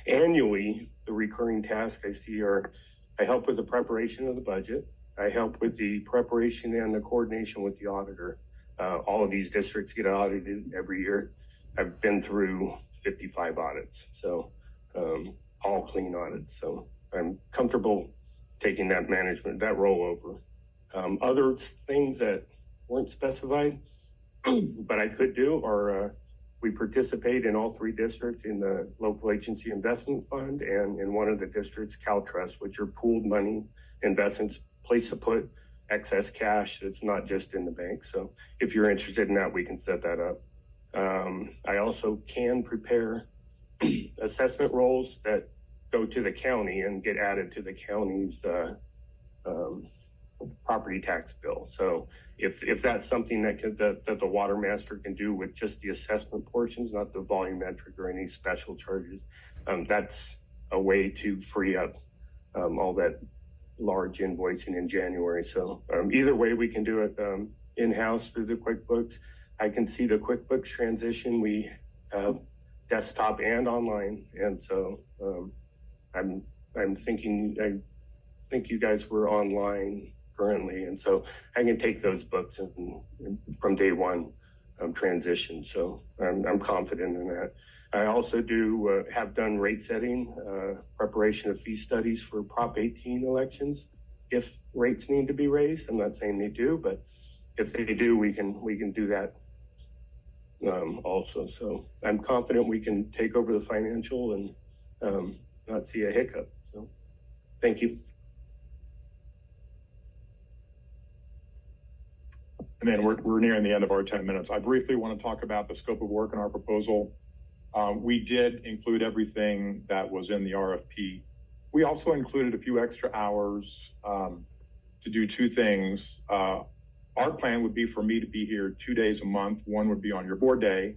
annually, the recurring tasks I see are, I help with the preparation of the budget. I help with the preparation and the coordination with the auditor. All of these districts get audited every year. I've been through 55 audits, so all clean audits. So I'm comfortable taking that role over. Other things that weren't specified, but I could do are we participate in all 3 districts in the local agency investment fund, and in one of the districts, CalTrust, which are pooled money investments, place to put excess cash that's not just in the bank. So if you're interested in that, we can set that up. I also can prepare assessment rolls that go to the county and get added to the county's property tax bill. So if that's something that the Watermaster can do with just the assessment portions, not the volumetric or any special charges, that's a way to free up all that large invoicing in January. So either way, we can do it in-house through the QuickBooks. I can see the QuickBooks transition. We have desktop and online, and so I'm thinking, I think you guys were online currently, and so I can take those books and from day one transition. So I'm confident in that. I also have done rate setting, preparation of fee studies for Prop 18 elections. If rates need to be raised, I'm not saying they do, but if they do, we can do that also. So I'm confident we can take over the financial and not see a hiccup. So thank you. And then we're nearing the end of our 10 minutes. I briefly want to talk about the scope of work in our proposal. We did include everything that was in the RFP. We also included a few extra hours to do two things. Our plan would be for me to be here 2 days a month. One would be on your board day,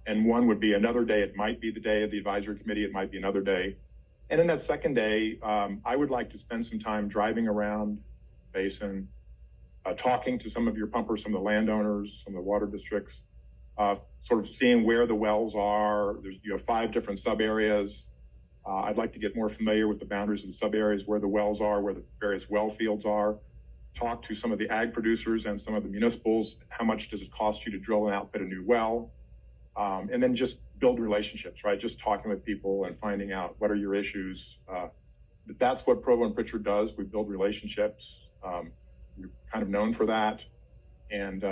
and one would be another day. It might be the day of the advisory committee. It might be another day. And in that second day, I would like to spend some time driving around Basin, talking to some of your pumpers, some of the landowners, some of the water districts, sort of seeing where the wells are. You have 5 different sub areas. I'd like to get more familiar with the boundaries of the sub areas, where the wells are, where the various well fields are. Talk to some of the ag producers and some of the municipals. How much does it cost you to drill and outfit a new well? And then just build relationships, right? Just talking with people and finding out what are your issues. That's what Provo and Pritchard does. We build relationships. We're kind of known for that. And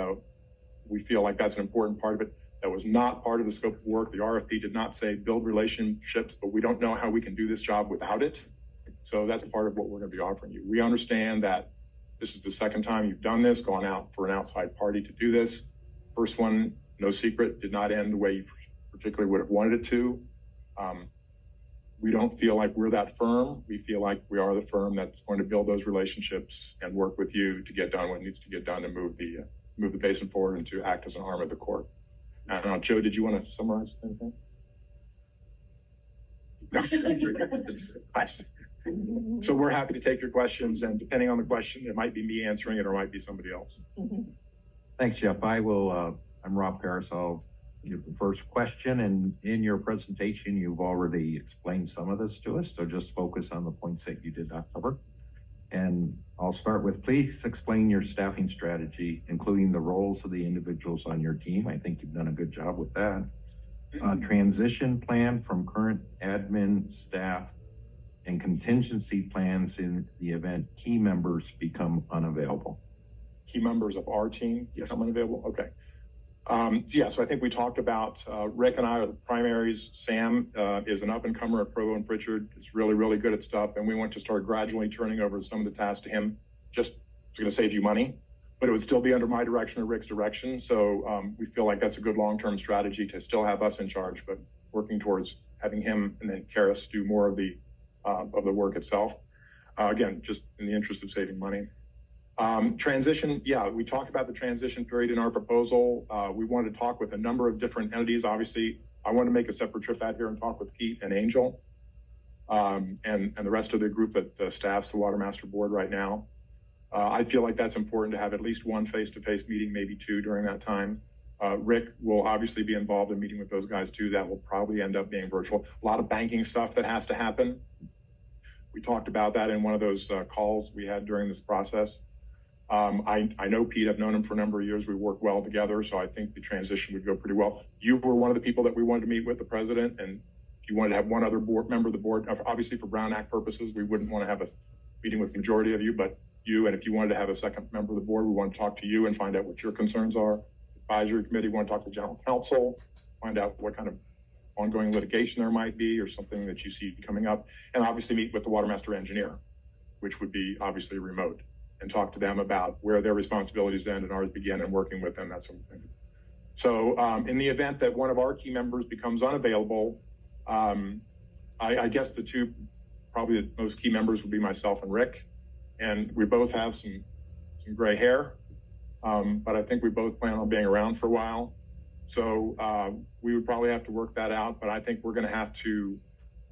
we feel like that's an important part of it. That was not part of the scope of work. The RFP did not say build relationships, but we don't know how we can do this job without it. So that's part of what we're going to be offering you. We understand that this is the second time you've done this, gone out for an outside party to do this. First one, no secret, did not end the way you particularly would have wanted it to. We don't feel like we're that firm. We feel like we are the firm that's going to build those relationships and work with you to get done what needs to get done to move the basin forward and to act as an arm of the court. I don't know, Joe, did you want to summarize anything? Nice. So we're happy to take your questions, and depending on the question, it might be me answering it or it might be somebody else. Thanks, Jeff. I'm Rob Paris. I'll give the first question, and in your presentation, you've already explained some of this to us, so just focus on the points that you did not cover. And I'll start with, please explain your staffing strategy, including the roles of the individuals on your team. I think you've done a good job with that. Transition plan from current admin staff and contingency plans in the event key members become unavailable. Key members of our team become unavailable? Okay. So I think we talked about Rick and I are the primaries. Sam is an up-and-comer at Provo and Pritchard. Is really, really good at stuff, and we want to start gradually turning over some of the tasks to him. Just it's going to save you money, but it would still be under my direction or Rick's direction. So we feel like that's a good long-term strategy to still have us in charge, but working towards having him and then Karis do more of the work itself. Again, just in the interest of saving money. Transition, we talked about the transition period in our proposal. We wanted to talk with a number of different entities. Obviously, I want to make a separate trip out here and talk with Pete and Angel and the rest of the group that staffs the Watermaster board right now. I feel like that's important to have at least one face-to-face meeting, maybe 2 during that time. Rick will obviously be involved in meeting with those guys too. That will probably end up being virtual. A lot of banking stuff that has to happen. We talked about that in one of those calls we had during this process. I know Pete, I've known him for a number of years. We work well together, so I think the transition would go pretty well. You were one of the people that we wanted to meet with, the president, and if you wanted to have one other board member of the board, obviously for Brown Act purposes, we wouldn't want to have a meeting with the majority of you, but you, and if you wanted to have a second member of the board, we want to talk to you and find out what your concerns are. Advisory committee, want to talk to general counsel, find out what kind of ongoing litigation there might be or something that you see coming up, and obviously meet with the Watermaster engineer, which would be obviously remote, and talk to them about where their responsibilities end and ours begin and working with them, that sort of thing. So in the event that one of our key members becomes unavailable, I guess the two, probably the most key members would be myself and Rick, and we both have some gray hair, but I think we both plan on being around for a while. So we would probably have to work that out, but I think we're going to have to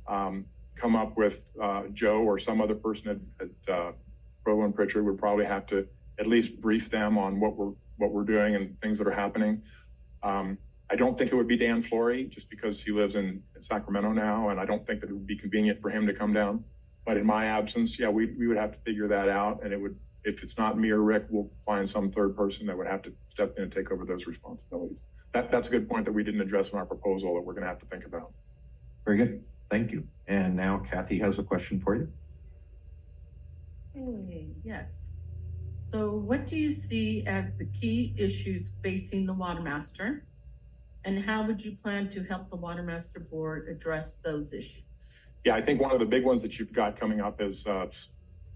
come up with Joe or some other person at Provo and Pritchard would probably have to at least brief them on what we're doing and things that are happening. I don't think it would be Dan Flory, just because he lives in Sacramento now, and I don't think that it would be convenient for him to come down. But in my absence, we would have to figure that out, and it would, if it's not me or Rick, we'll find some third person that would have to step in and take over those responsibilities. That's a good point that we didn't address in our proposal that we're going to have to think about. Very good. Thank you. And now Kathy has a question for you. Hey, yes. So what do you see as the key issues facing the Watermaster? And how would you plan to help the Watermaster Board address those issues? Yeah, I think one of the big ones that you've got coming up is the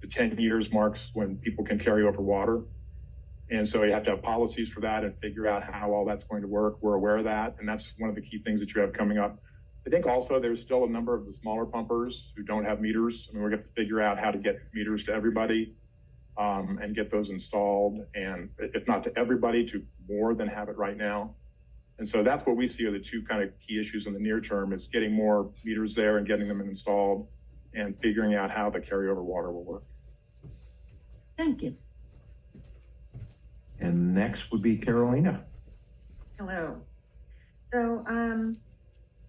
10 years marks when people can carry over water. And so you have to have policies for that and figure out how all that's going to work. We're aware of that. And that's one of the key things that you have coming up. I think also there's still a number of the smaller pumpers who don't have meters. I mean, we're going to figure out how to get meters to everybody and get those installed. And if not to everybody, to more than have it right now. And so that's what we see are the two kind of key issues in the near term is getting more meters there and getting them installed and figuring out how the carryover water will work. Thank you. And next would be Carolina. Hello. So,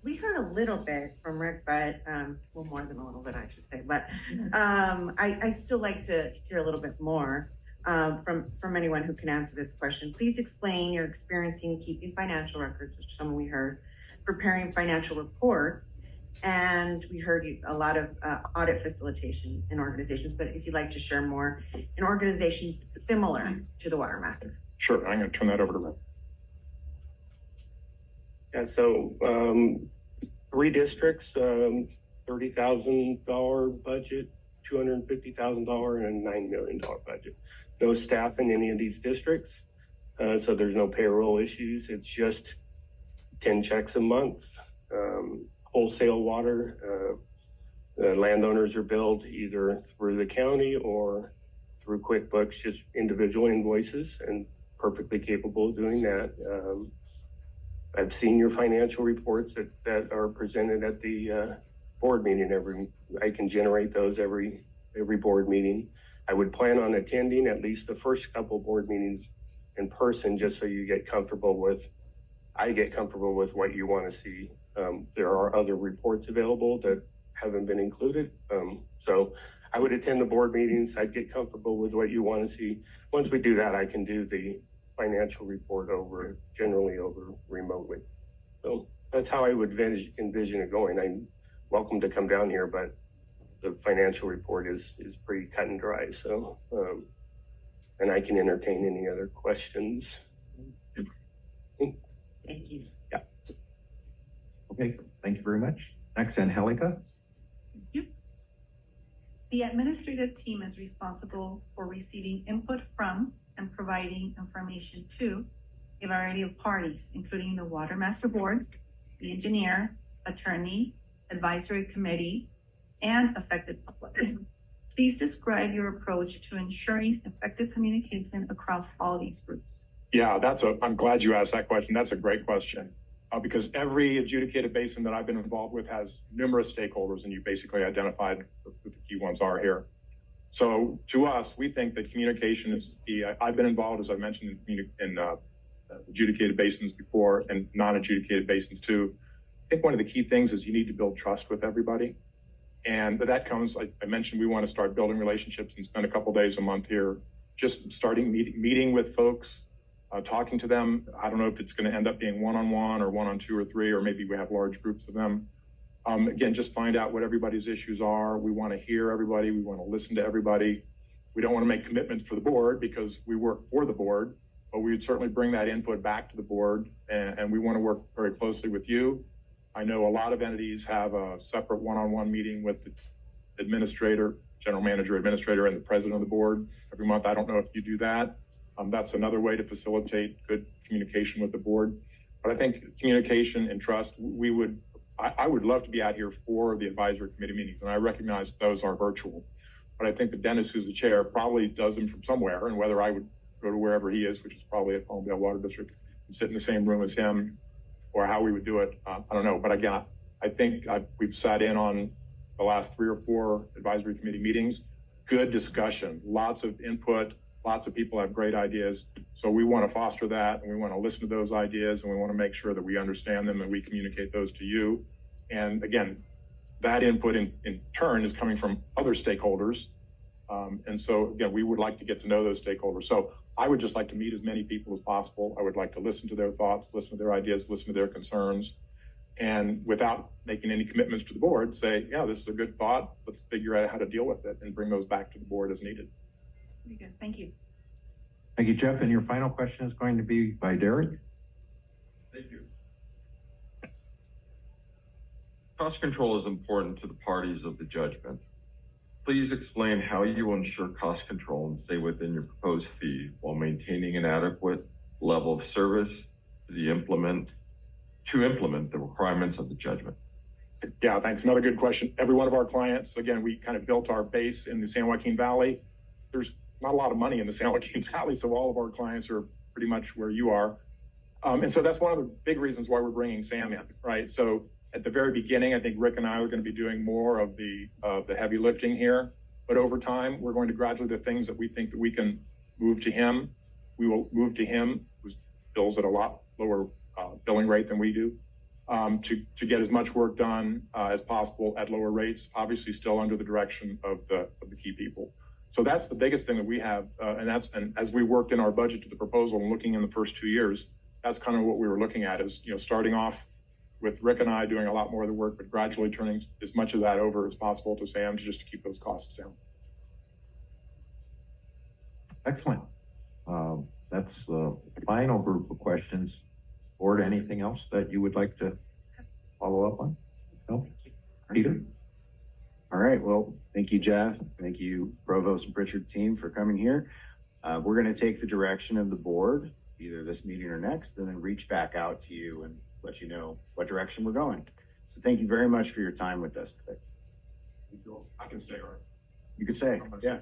we heard a little bit from Rick, but, well, more than a little bit, I should say, but, I still like to hear a little bit more, from anyone who can answer this question. Please explain your experience in keeping financial records, which some we heard, preparing financial reports, and we heard a lot of audit facilitation in organizations, but if you'd like to share more in organizations similar to the Watermaster. Sure, I'm going to turn that over to Rick. Yeah, so 3 districts, $30,000 budget, $250,000, and $9 million budget. No staff in any of these districts, so there's no payroll issues. It's just 10 checks a month. Wholesale water, landowners are billed either through the county or through QuickBooks, just individual invoices, and perfectly capable of doing that. I've seen your financial reports that are presented at the board meeting. I can generate those every board meeting. I would plan on attending at least the first couple board meetings in person, just so you get comfortable with, I get comfortable with what you want to see. There are other reports available that haven't been included. So I would attend the board meetings. I'd get comfortable with what you want to see. Once we do that, I can do the financial report generally over remotely. So that's how I would envision it going. I'm welcome to come down here, but the financial report is pretty cut and dry. So, and I can entertain any other questions. Thank you. Yeah. Okay, thank you very much. Next, Angelica. Thank you. The administrative team is responsible for receiving input from and providing information to a variety of parties, including the Watermaster Board, the engineer, attorney, advisory committee, and affected public. Please describe your approach to ensuring effective communication across all these groups. Yeah, I'm glad you asked that question. That's a great question. Because every adjudicated basin that I've been involved with has numerous stakeholders, and you basically identified who the key ones are here. So to us, we think that communication is key. I've been involved, as I mentioned, in adjudicated basins before and non-adjudicated basins too. I think one of the key things is you need to build trust with everybody. But that comes, like I mentioned, we want to start building relationships and spend a couple days a month here, just starting meeting with folks, talking to them. I don't know if it's going to end up being one-on-one or 1-on-2 or 3, or maybe we have large groups of them. Again, just find out what everybody's issues are. We want to hear everybody. We want to listen to everybody. We don't want to make commitments for the board because we work for the board, but we would certainly bring that input back to the board, and we want to work very closely with you. I know a lot of entities have a separate one-on-one meeting with the administrator, general manager, administrator, and the president of the board every month. I don't know if you do that. That's another way to facilitate good communication with the board. But I think communication and trust, I would love to be out here for the advisory committee meetings, and I recognize those are virtual. But I think that Dennis, who's the chair, probably does them from somewhere, and whether I would go to wherever he is, which is probably at Palmdale Water District, and sit in the same room as him, or how we would do it, I don't know. But again, I think we've sat in on the last 3 or 4 advisory committee meetings. Good discussion, lots of input, lots of people have great ideas. So we want to foster that, and we want to listen to those ideas, and we want to make sure that we understand them and we communicate those to you. And again, that input in turn is coming from other stakeholders. And so again, we would like to get to know those stakeholders. So I would just like to meet as many people as possible. I would like to listen to their thoughts, listen to their ideas, listen to their concerns. And without making any commitments to the board, say, yeah, this is a good thought. Let's figure out how to deal with it and bring those back to the board as needed. Very good. Thank you. Thank you, Jeff. And your final question is going to be by Derek. Thank you. Cost control is important to the parties of the judgment. Please explain how you will ensure cost control and stay within your proposed fee while maintaining an adequate level of service to implement the requirements of the judgment. Yeah, thanks. Another good question. Every one of our clients, again, we kind of built our base in the San Joaquin Valley. There's not a lot of money in the San Joaquin Valley, so all of our clients are pretty much where you are. And so that's one of the big reasons why we're bringing Sam in, right? So at the very beginning, I think Rick and I are going to be doing more of the heavy lifting here. But over time, we're going to gradually, the things that we think that we can move to him, we will move to him, who bills at a lot lower billing rate than we do, to get as much work done as possible at lower rates, obviously still under the direction of the key people. So that's the biggest thing that we have, and as we worked in our budget to the proposal and looking in the first 2 years, that's kind of what we were looking at is, starting off with Rick and I doing a lot more of the work, but gradually turning as much of that over as possible to Sam to keep those costs down. Excellent. That's the final group of questions. Board, anything else that you would like to follow up on? No? Peter? All right. Well, thank you, Jeff. Thank you, Provost and Pritchard team for coming here. We're going to take the direction of the board, either this meeting or next, and then reach back out to you and let you know what direction we're going. So thank you very much for your time with us today. I can stay, right? You could say, yeah.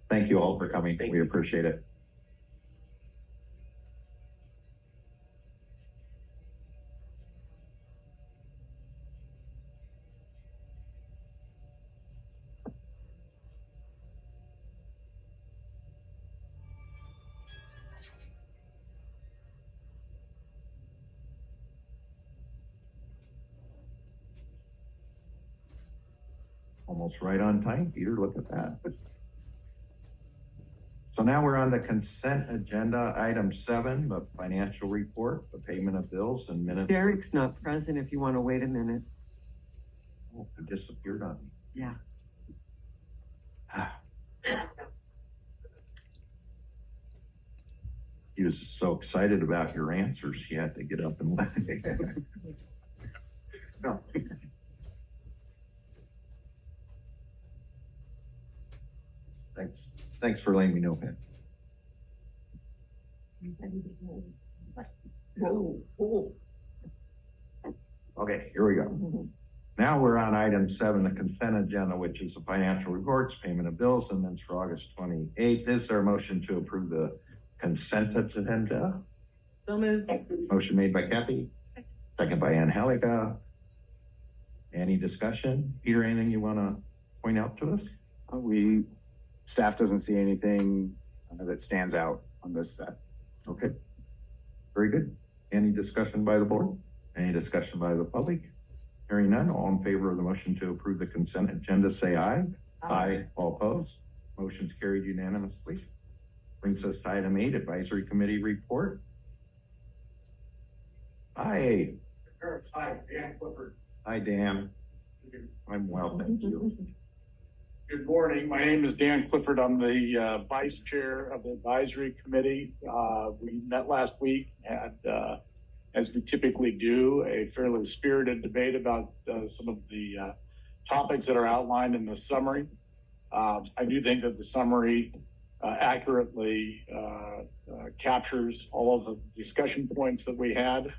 Thank you all for coming. We appreciate it. Almost right on time, Peter. Look at that. So now we're on the consent agenda, item 7, the financial report, the payment of bills and minutes. Derek's not present if you want to wait a minute. Oh, it disappeared on me. Yeah. He was so excited about your answers, he had to get up and left. No. Thanks for letting me know, Ben. Okay, here we go. Now we're on item 7, the consent agenda, which is the financial reports, payment of bills, and minutes for August 28th. Is there a motion to approve the consent agenda? So moved. Motion made by Kathy, second by Angelica. Any discussion? Peter, anything you want to point out to us? Staff doesn't see anything that stands out on this set. Okay, very good. Any discussion by the board? Any discussion by the public? Hearing none, all in favor of the motion to approve the consent agenda, say aye. Aye. All opposed? Motion's carried unanimously. Brings us to item 8, advisory committee report. Hi. Hi, Dan Clifford. Hi, Dan. I'm well, thank you. Good morning. My name is Dan Clifford. I'm the vice chair of the advisory committee. We met last week and, as we typically do, a fairly spirited debate about some of the topics that are outlined in the summary. I do think that the summary accurately captures all of the discussion points that we had.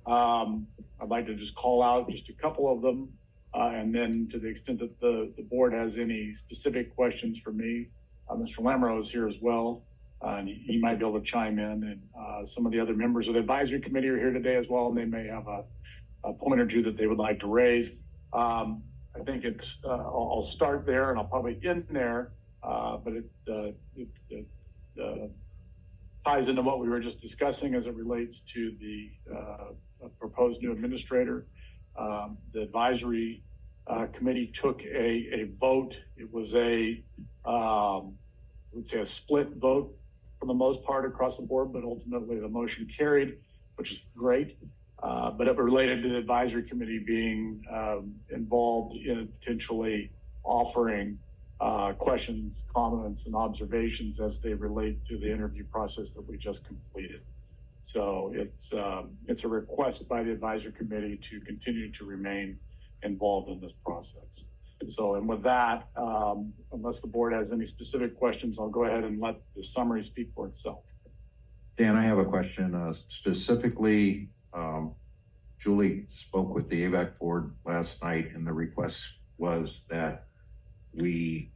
I'd like to just call out just a couple of them. And then to the extent that the board has any specific questions for me, Mr. Lamoureux is here as well. And he might be able to chime in. And some of the other members of the advisory committee are here today as well. And they may have a point or two that they would like to raise. I think I'll start there and I'll probably end there. But it ties into what we were just discussing as it relates to the proposed new administrator. The advisory committee took a vote. It was I would say a split vote for the most part across the board, but ultimately the motion carried, which is great. But it related to the advisory committee being involved in potentially offering questions, comments, and observations as they relate to the interview process that we just completed. So it's a request by the advisory committee to continue to remain involved in this process. So, and with that, unless the board has any specific questions, I'll go ahead and let the summary speak for itself. Dan, I have a question, specifically, Julie spoke with the AVAC board last night, and the request was that we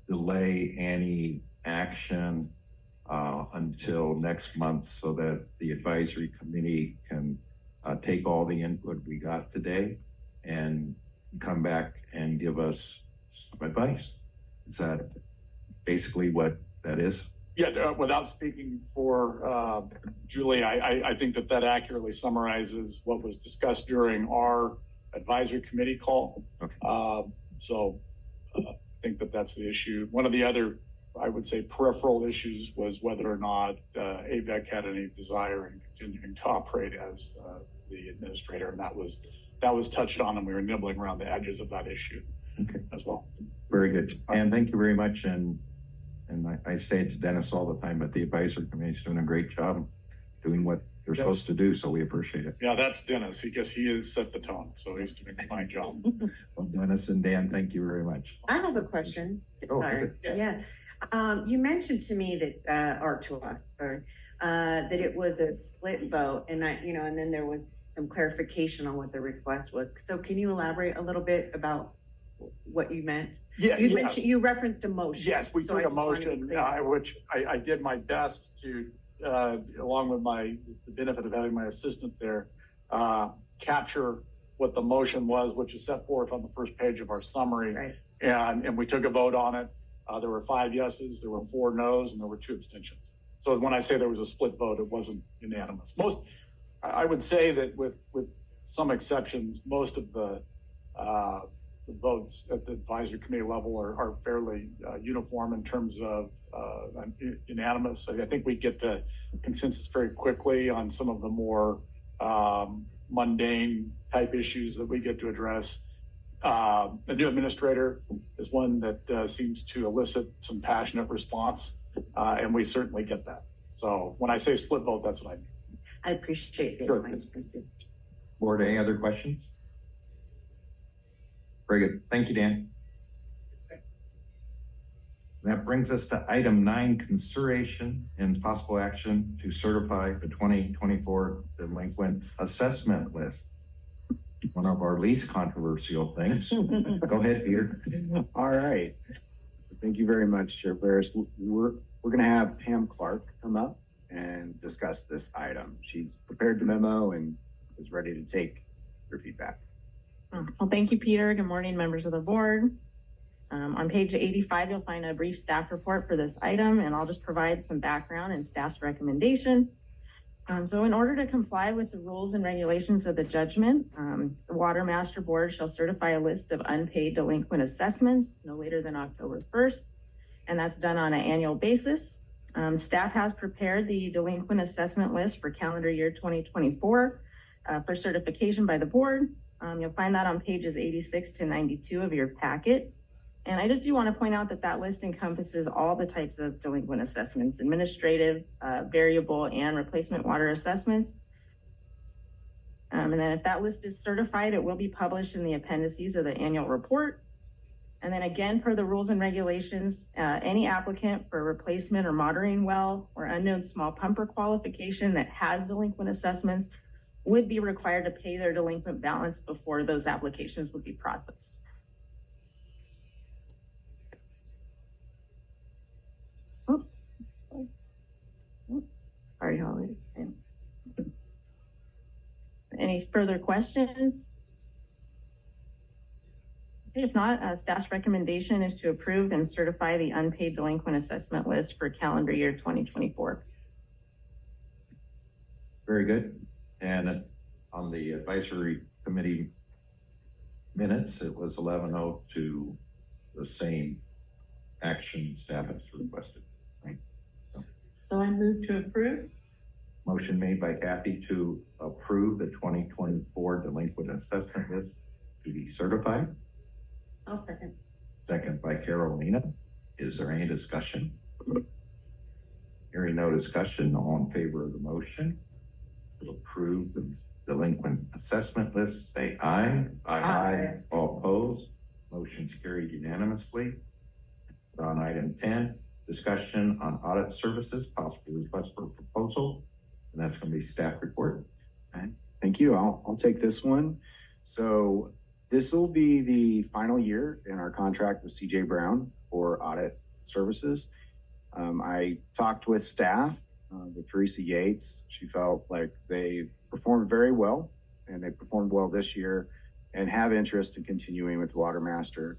delay any action until next month so that the advisory committee can take all the input we got today and come back and give us some advice. Is that basically what that is? Yeah, without speaking for Julie, I think that accurately summarizes what was discussed during our advisory committee call. Okay. I think that's the issue. One of the other, I would say, peripheral issues was whether or not AVEC had any desire in continuing to operate as the administrator, and that was touched on, and we were nibbling around the edges of that issue as well. Very good. And thank you very much. And I say it to Dennis all the time, but the advisory committee is doing a great job doing what they're supposed to do, so we appreciate it. Yeah, that's Dennis. He has set the tone, so he's doing a fine job. Well, Dennis and Dan, thank you very much. I have a question. Oh, Sorry. good. Yeah. You mentioned to me that, or to us, sorry, that it was a split vote, and and then there was some clarification on what the request was. So can you elaborate a little bit about what you meant? You referenced a motion. Yes, we took a motion, which I did my best to, along with the benefit of having my assistant there, capture what the motion was, which is set forth on the first page of our summary. Right. And we took a vote on it. There were 5 yeses, there were 4 noes, and there were 2 abstentions. So when I say there was a split vote, it wasn't unanimous. I would say that with some exceptions, most of the votes at the advisory committee level are fairly uniform in terms of unanimous. I think we get the consensus very quickly on some of the more mundane type issues that we get to address. The new administrator is one that seems to elicit some passionate response, and we certainly get that. So when I say split vote, that's what I mean. I appreciate it. Sure. Board, any other questions? Very good. Thank you, Dan. That brings us to item 9, consideration and possible action to certify the 2024 delinquent assessment list. One of our least controversial things. Go ahead, Peter. All right. Thank you very much, Chair Barris. We're going to have Pam Clark come up and discuss this item. She's prepared the memo and is ready to take your feedback. Well, thank you, Peter. Good morning, members of the board. On page 85, you'll find a brief staff report for this item, and I'll just provide some background and staff's recommendation. So in order to comply with the rules and regulations of the judgment, the Watermaster Board shall certify a list of unpaid delinquent assessments no later than October 1st, and that's done on an annual basis. Staff has prepared the delinquent assessment list for calendar year 2024 for certification by the board. You'll find that on pages 86 to 92 of your packet. And I just do want to point out that list encompasses all the types of delinquent assessments: administrative, variable, and replacement water assessments. And then if that list is certified, it will be published in the appendices of the annual report. And then again, per the rules and regulations, any applicant for a replacement or monitoring well or unknown small pumper qualification that has delinquent assessments would be required to pay their delinquent balance before those applications would be processed. Sorry, Holly. Any further questions? If not, staff's recommendation is to approve and certify the unpaid delinquent assessment list for calendar year 2024. Very good. And on the advisory committee minutes, it was 11-0 to the same action staff has requested. Right? So I move to approve. Motion made by Kathy to approve the 2024 delinquent assessment list to be certified. I'll second. Second by Carolina. Is there any discussion? Hearing no discussion, all in favor of the motion? to approve the delinquent assessment list, say aye. Aye. All opposed? Motion's carried unanimously. On item 10, discussion on audit services, possible request for proposal, and that's going to be staff report. Thank you. I'll take this one. So this will be the final year in our contract with CJ Brown for audit services. I talked with staff, with Teresa Yates. She felt like they performed very well, and they performed well this year and have interest in continuing with Watermaster.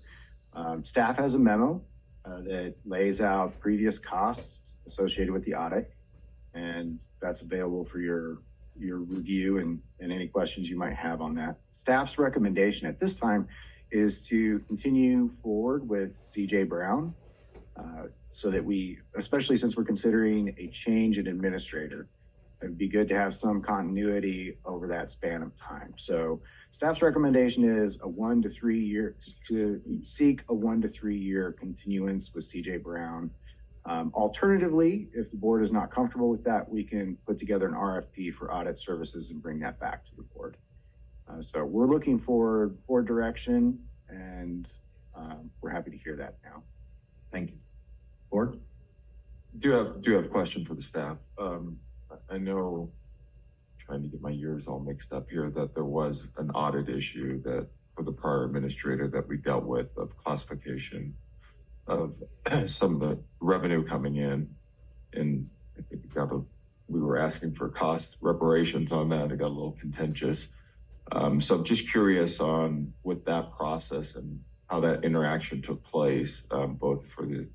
Staff has a memo that lays out previous costs associated with the audit, and that's available for your review and any questions you might have on that. Staff's recommendation at this time is to continue forward with CJ Brown, so that especially since we're considering a change in administrator, it'd be good to have some continuity over that span of time. So staff's recommendation is to seek a 1 to 3 year continuance with CJ Brown. Alternatively, if the board is not comfortable with that, we can put together an RFP for audit services and bring that back to the board. So we're looking for board direction, and we're happy to hear that now. Thank you. Board? Do have a question for the staff. I know, trying to get my years all mixed up here, that there was an audit issue that for the prior administrator that we dealt with of classification of some of the revenue coming in, and I think we were asking for cost reparations on that. It got a little contentious. So I'm just curious on with that process and how that interaction took place, both for the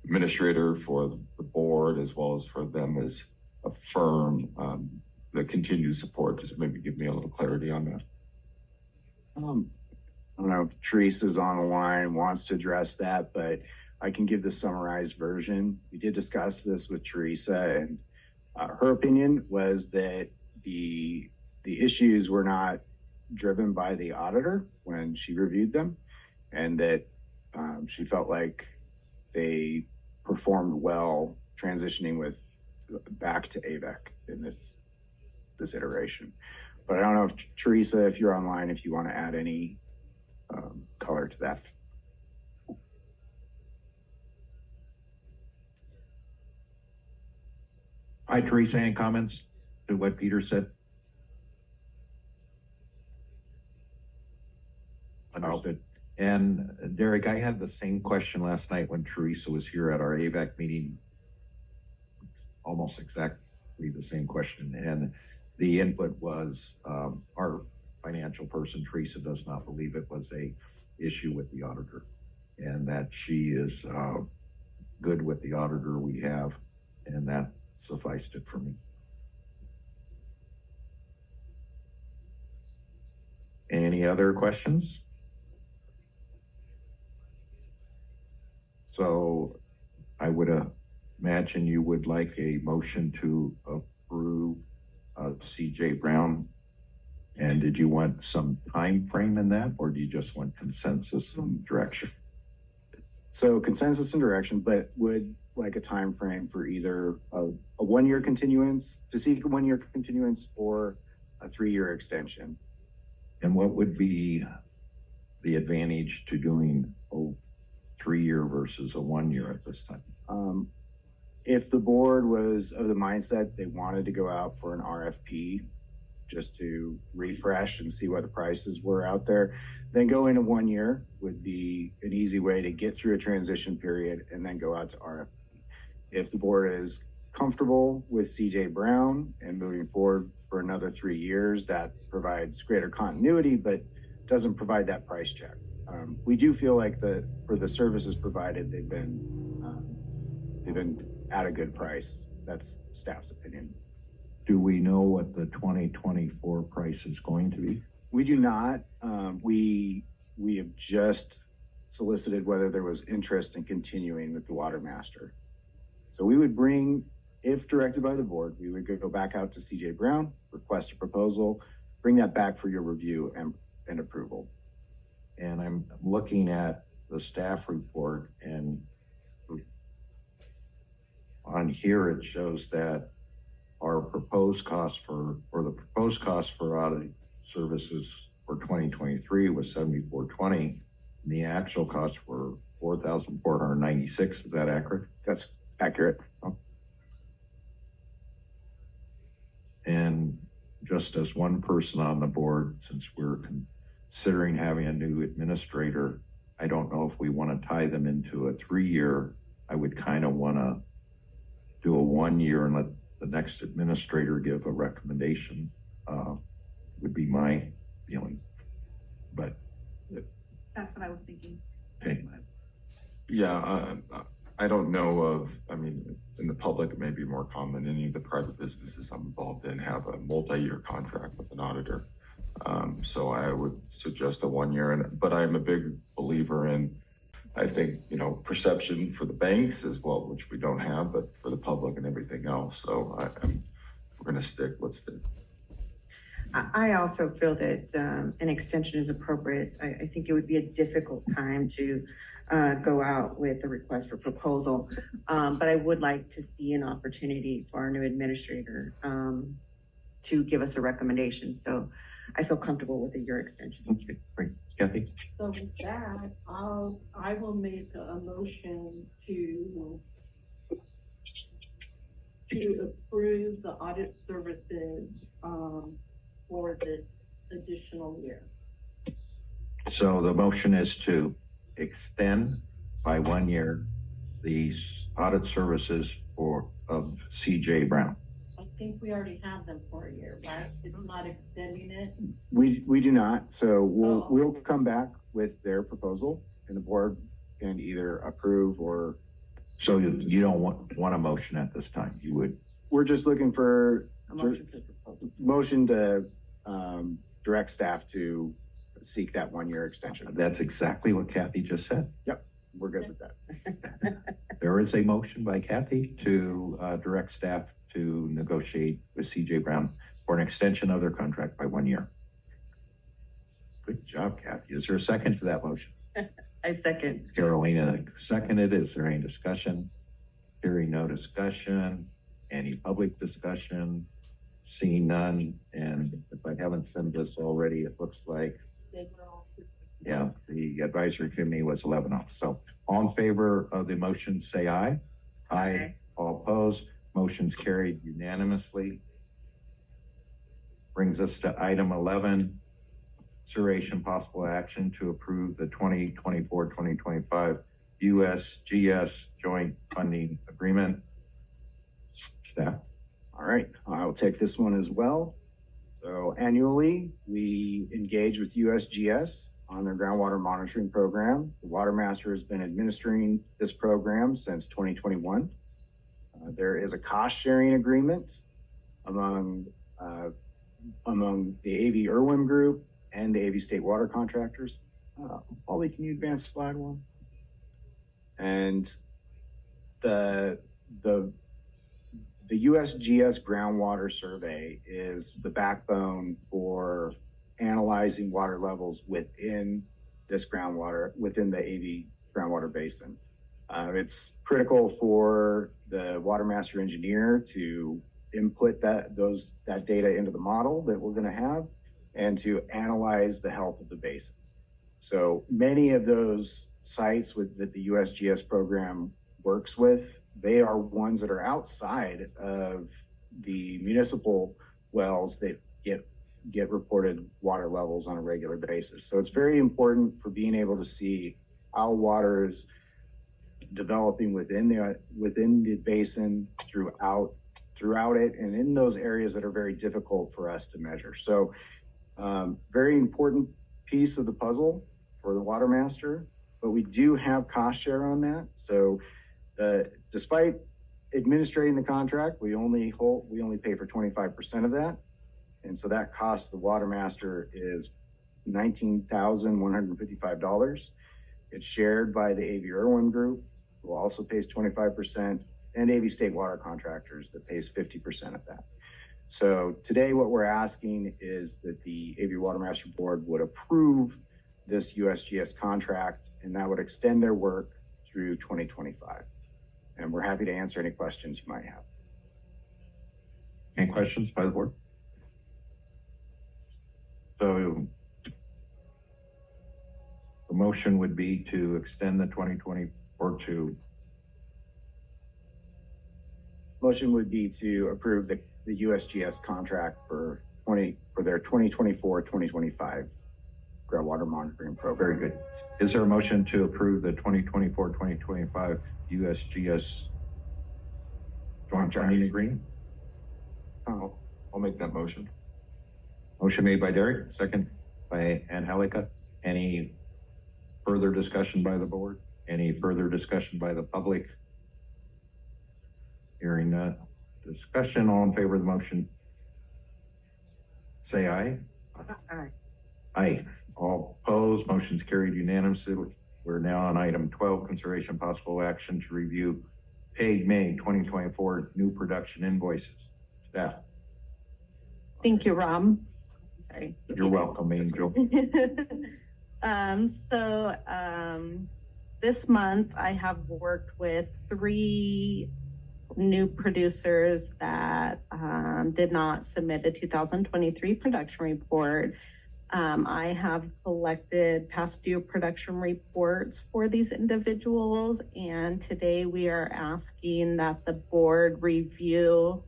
administrator, for the board, as well as for them as a firm, that continued support. Just maybe give me a little clarity on that. I don't know if Teresa's on the line, wants to address that, but I can give the summarized version. We did discuss this with Teresa, and her opinion was that the issues were not driven by the auditor when she reviewed them, and that she felt like they performed well transitioning back to AVEC in this iteration. But I don't know if Teresa, if you're online, if you want to add any color to that. Hi, Teresa, any comments to what Peter said? Understood. And Derek, I had the same question last night when Teresa was here at our AVAC meeting. Almost exactly the same question. And the input was, our financial person, Teresa, does not believe it was a issue with the auditor, and that she is good with the auditor we have, and that sufficed it for me. Any other questions? So I would imagine you would like a motion to approve CJ Brown. And did you want some time frame in that, or do you just want consensus and direction? So consensus and direction, but would like a time frame for either a 1 year continuance, to seek a 1 year continuance, or a 3 year extension. And what would be the advantage to doing a 3 year versus a 1 year at this time? If the board was of the mindset they wanted to go out for an RFP just to refresh and see what the prices were out there, then going to 1 year would be an easy way to get through a transition period and then go out to RFP. If the board is comfortable with CJ Brown and moving forward for another 3 years, that provides greater continuity, but doesn't provide that price check. We do feel like for the services provided, they've been at a good price. That's staff's opinion. Do we know what the 2024 price is going to be? We do not. We have just solicited whether there was interest in continuing with the Watermaster. So we would bring, if directed by the board, we would go back out to CJ Brown, request a proposal, bring that back for your review and approval. And I'm looking at the staff report, and on here it shows that our our proposed cost the proposed cost for audit services for 2023 was $74.20. The actual costs were $4,496. Is that accurate? That's accurate. And just as one person on the board, since we're considering having a new administrator, I don't know if we want to tie them into a 3-year. I would kind of want to do a 1 year and let the next administrator give a recommendation, would be my feeling. But That's what I was thinking. okay. Yeah, I don't know of, I mean, in the public, it may be more common. Any of the private businesses I'm involved in have a multi-year contract with an auditor. So I would suggest a 1 year, but I'm a big believer in, I think, you know, perception for the banks as well, which we don't have, but for the public and everything else. So we're going to stick with it. I also feel that an extension is appropriate. I think it would be a difficult time to go out with a request for proposal. But I would like to see an opportunity for our new administrator to give us a recommendation. So I feel comfortable with a year extension. Okay, great. Kathy? So with that, I will make a motion to approve the audit services for this additional year. So the motion is to extend by 1 year the audit services of CJ Brown. I think we already have them for a year, right? It's not extending it. We do not. So we'll come back with their proposal, and the board can either approve or. So you don't want a motion at this time. You would. We're just looking for A motion for proposal. motion to direct staff to seek that 1 year extension. That's exactly what Kathy just said. Yep, we're good with that. There is a motion by Kathy to direct staff to negotiate with CJ Brown for an extension of their contract by 1 year. Good job, Kathy. Is there a second to that motion? I second. Carolina seconded. Is there any discussion? Hearing no discussion. Any public discussion? Seeing none. And if I haven't said this already, it looks like, yeah, the advisory committee was 11-0. So all in favor of the motion, say aye. Aye. All opposed. Motion's carried unanimously. Brings us to item 11. Consideration possible action to approve the 2024-2025 USGS Joint Funding Agreement. Staff. All right, I'll take this one as well. So annually, we engage with USGS on their groundwater monitoring program. The Watermaster has been administering this program since 2021. There is a cost sharing agreement among the AV Irwin Group and the AV State Water Contractors. Ollie, can you advance slide one? And the USGS groundwater survey is the backbone for analyzing water levels within this groundwater, within the AV groundwater basin. It's critical for the Watermaster engineer to input that data into the model that we're going to have and to analyze the health of the basin. So many of those sites that the USGS program works with, they are ones that are outside of the municipal wells that get reported water levels on a regular basis. So it's very important for being able to see how water is developing within the basin throughout it and in those areas that are very difficult for us to measure. So very important piece of the puzzle for the Watermaster, but we do have cost share on that. So despite administrating the contract, we only pay for 25% of that. And so that cost the Watermaster is $19,155. It's shared by the AV Irwin Group, who also pays 25%, and AV State Water Contractors that pays 50% of that. So today what we're asking is that the AV Watermaster Board would approve this USGS contract, and that would extend their work through 2025. And we're happy to answer any questions you might have. Any questions by the board? So the motion would be to extend the 2024 to, Motion would be to approve the USGS contract for their 2024-2025 groundwater monitoring program. very good. Is there a motion to approve the 2024-2025 USGS joint funding agreement? I'll make that motion. Motion made by Derek, second by Angelica. Any further discussion by the board? Any further discussion by the public? Hearing none. Discussion, all in favor of the motion, say aye. Aye. Aye. All opposed, motion's carried unanimously. We're now on item 12, consideration possible action to review paid May 2024 new production invoices. Staff. Thank you, Rob. Sorry. You're welcome, Angel. This month I have worked with 3 new producers that did not submit a 2023 production report. I have collected past due production reports for these individuals, and today we are asking that the board review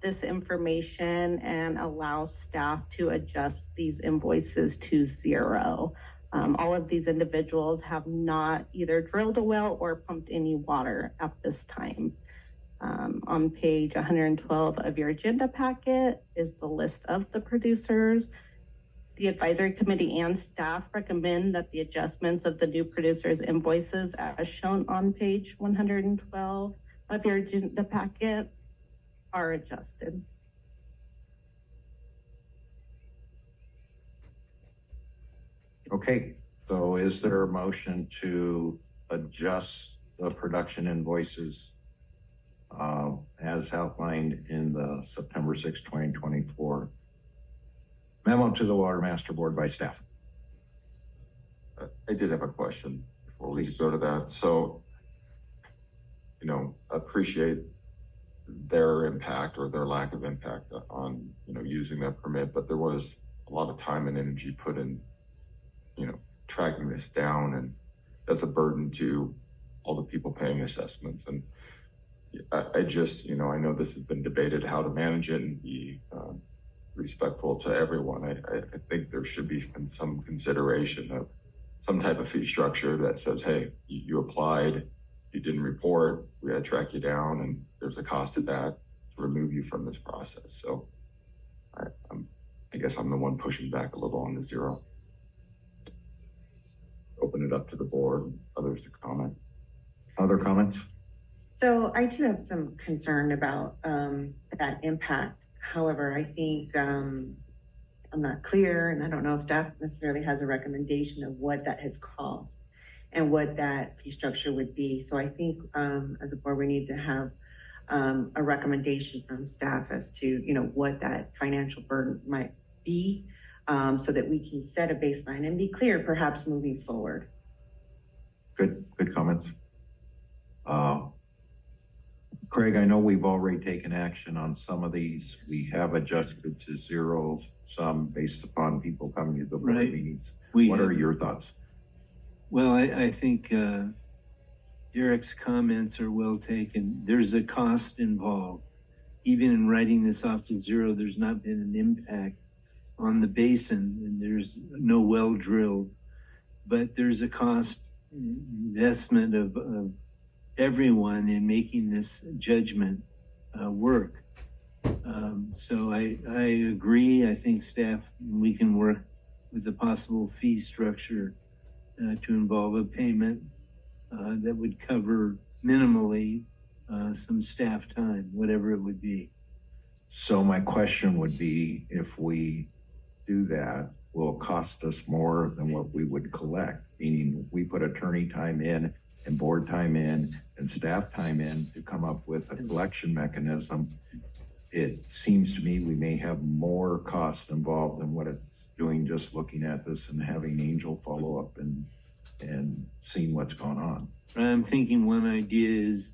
this information and allow staff to adjust these invoices to 0. All of these individuals have not either drilled a well or pumped any water at this time. On page 112 of your agenda packet is the list of the producers. The advisory committee and staff recommend that the adjustments of the new producers' invoices as shown on page 112 of your agenda packet are adjusted. Okay, so is there a motion to adjust the production invoices as outlined in the September 6, 2024 memo to the Watermaster Board by staff? I did have a question before we go to that. So, appreciate their impact or their lack of impact on, using that permit, but there was a lot of time and energy put in, tracking this down, and that's a burden to all the people paying assessments. And I just, I know this has been debated how to manage it and be respectful to everyone. I think there should be some consideration of some type of fee structure that says, hey, you applied, you didn't report, we had to track you down, and there's a cost to that to remove you from this process. So I guess I'm the one pushing back a little on the 0. Open it up to the board and others to comment. Other comments? So I too have some concern about that impact. However, I think I'm not clear, and I don't know if staff necessarily has a recommendation of what that has cost and what that fee structure would be. So I think as a board, we need to have a recommendation from staff as to, what that financial burden might be, so that we can set a baseline and be clear, perhaps moving forward. Good comments. Craig, I know we've already taken action on some of these. We have adjusted to 0, some based upon people coming to the board meetings. What are your thoughts? Well, I think Derek's comments are well taken. There's a cost involved. Even in writing this off to 0, there's not been an impact on the basin, and there's no well drilled. But there's a cost investment of everyone in making this judgment work. So I agree. I think staff, we can work with the possible fee structure to involve a payment that would cover minimally some staff time, whatever it would be. So my question would be, if we do that, will it cost us more than what we would collect? Meaning we put attorney time in and board time in and staff time in to come up with a collection mechanism. It seems to me we may have more costs involved than what it's doing just looking at this and having Angel follow up and seeing what's going on. I'm thinking one idea is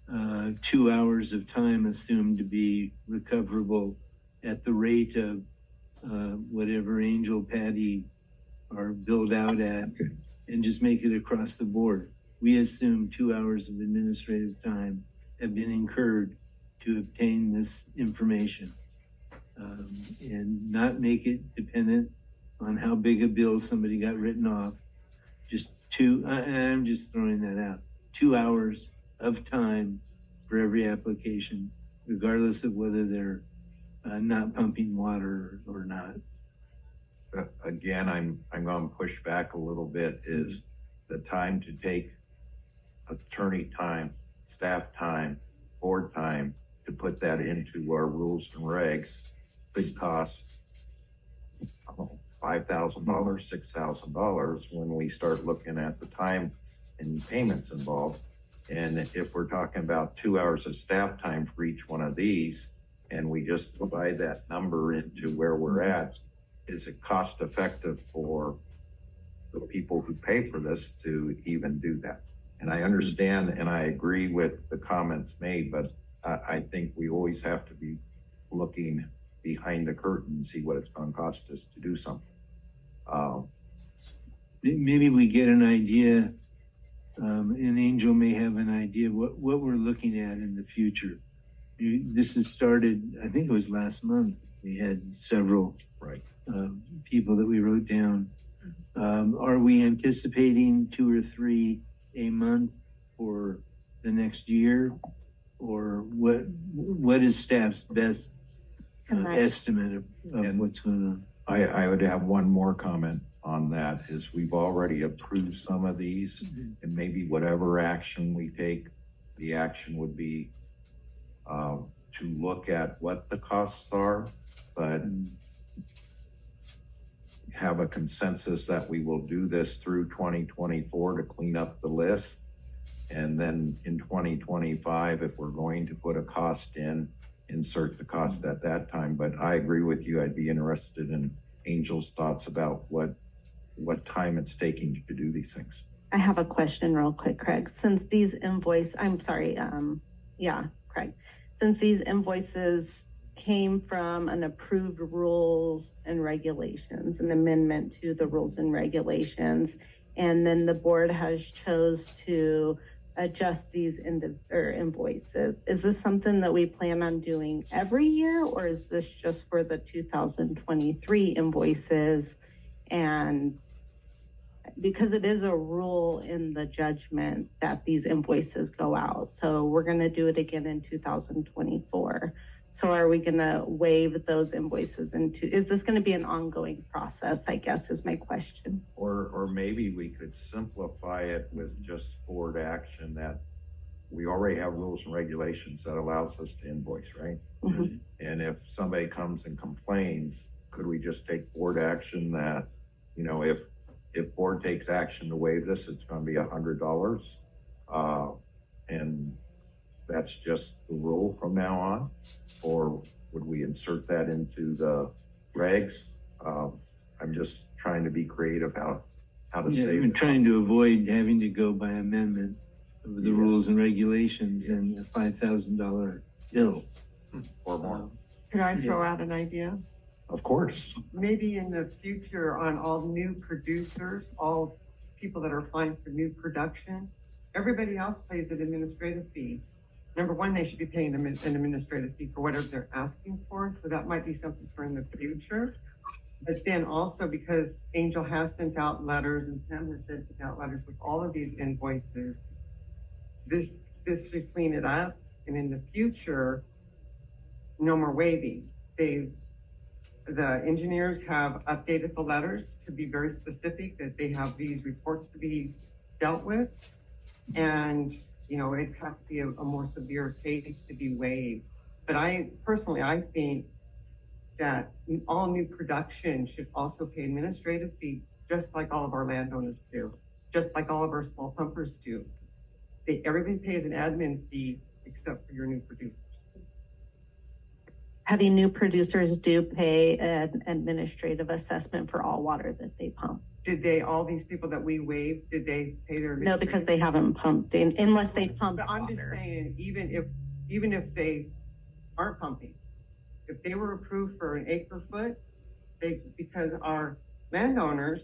2 hours of time assumed to be recoverable at the rate of whatever Angel Patty are billed out at, and just make it across the board. We assume 2 hours of administrative time have been incurred to obtain this information, and not make it dependent on how big a bill somebody got written off. Just I'm just throwing that out. 2 hours of time for every application, regardless of whether they're not pumping water or not. Again, I'm going to push back a little bit, is the time to take attorney time, staff time, board time to put that into our rules and regs could cost $5,000, $6,000 when we start looking at the time and payments involved. And if we're talking about 2 hours of staff time for each one of these, and we just divide that number into where we're at, is it cost effective for the people who pay for this to even do that? And I understand and I agree with the comments made, but I think we always have to be looking behind the curtain and see what it's going to cost us to do something. Maybe we get an idea, and Angel may have an idea what we're looking at in the future. This has started, I think it was last month. We had several people that we wrote down. Are we anticipating 2 or 3 a month for the next year? Or what is staff's best estimate of what's going on? I would have one more comment on that, is we've already approved some of these, and maybe whatever action we take, the action would be to look at what the costs are, but have a consensus that we will do this through 2024 to clean up the list. And then in 2025, if we're going to put a cost in, insert the cost at that time. But I agree with you. I'd be interested in Angel's thoughts about what time it's taking to do these things. I have a question real quick, Craig. Since these since these invoices came from an approved rules and regulations, an amendment to the rules and regulations, and then the board has chose to adjust these invoices, is this something that we plan on doing every year, or is this just for the 2023 invoices? And because it is a rule in the judgment that these invoices go out, so we're going to do it again in 2024. So are we going to waive those invoices is this going to be an ongoing process, I guess, is my question. Or maybe we could simplify it with just board action, that we already have rules and regulations that allows us to invoice, right? Mm-hmm. And if somebody comes and complains, could we just take board action that, if board takes action to waive this, it's going to be $100. And that's just the rule from now on? Or would we insert that into the regs? I'm just trying to be creative how to say. I'm trying to avoid having to go by amendment of the rules and regulations and a $5,000 bill or more. Could I throw out an idea? Of course. Maybe in the future, on all new producers, all people that are applying for new production, everybody else pays an administrative fee. Number one, they should be paying an administrative fee for whatever they're asking for. So that might be something for in the future. But then also, because Angel has sent out letters and Pam has sent out letters with all of these invoices, this should clean it up. And in the future, no more waiving. The engineers have updated the letters to be very specific that they have these reports to be dealt with. And, it has to be a more severe case to be waived. But I think that all new production should also pay administrative fee, just like all of our landowners do, just like all of our small pumpers do. Everybody pays an admin fee except for your new producers. Having new producers do pay an administrative assessment for all water that they pump. did they, all these people that we waived, did they pay their? No, because they haven't pumped in, unless they pumped But I'm just water. saying, even if they aren't pumping, if they were approved for an acre foot, because our landowners,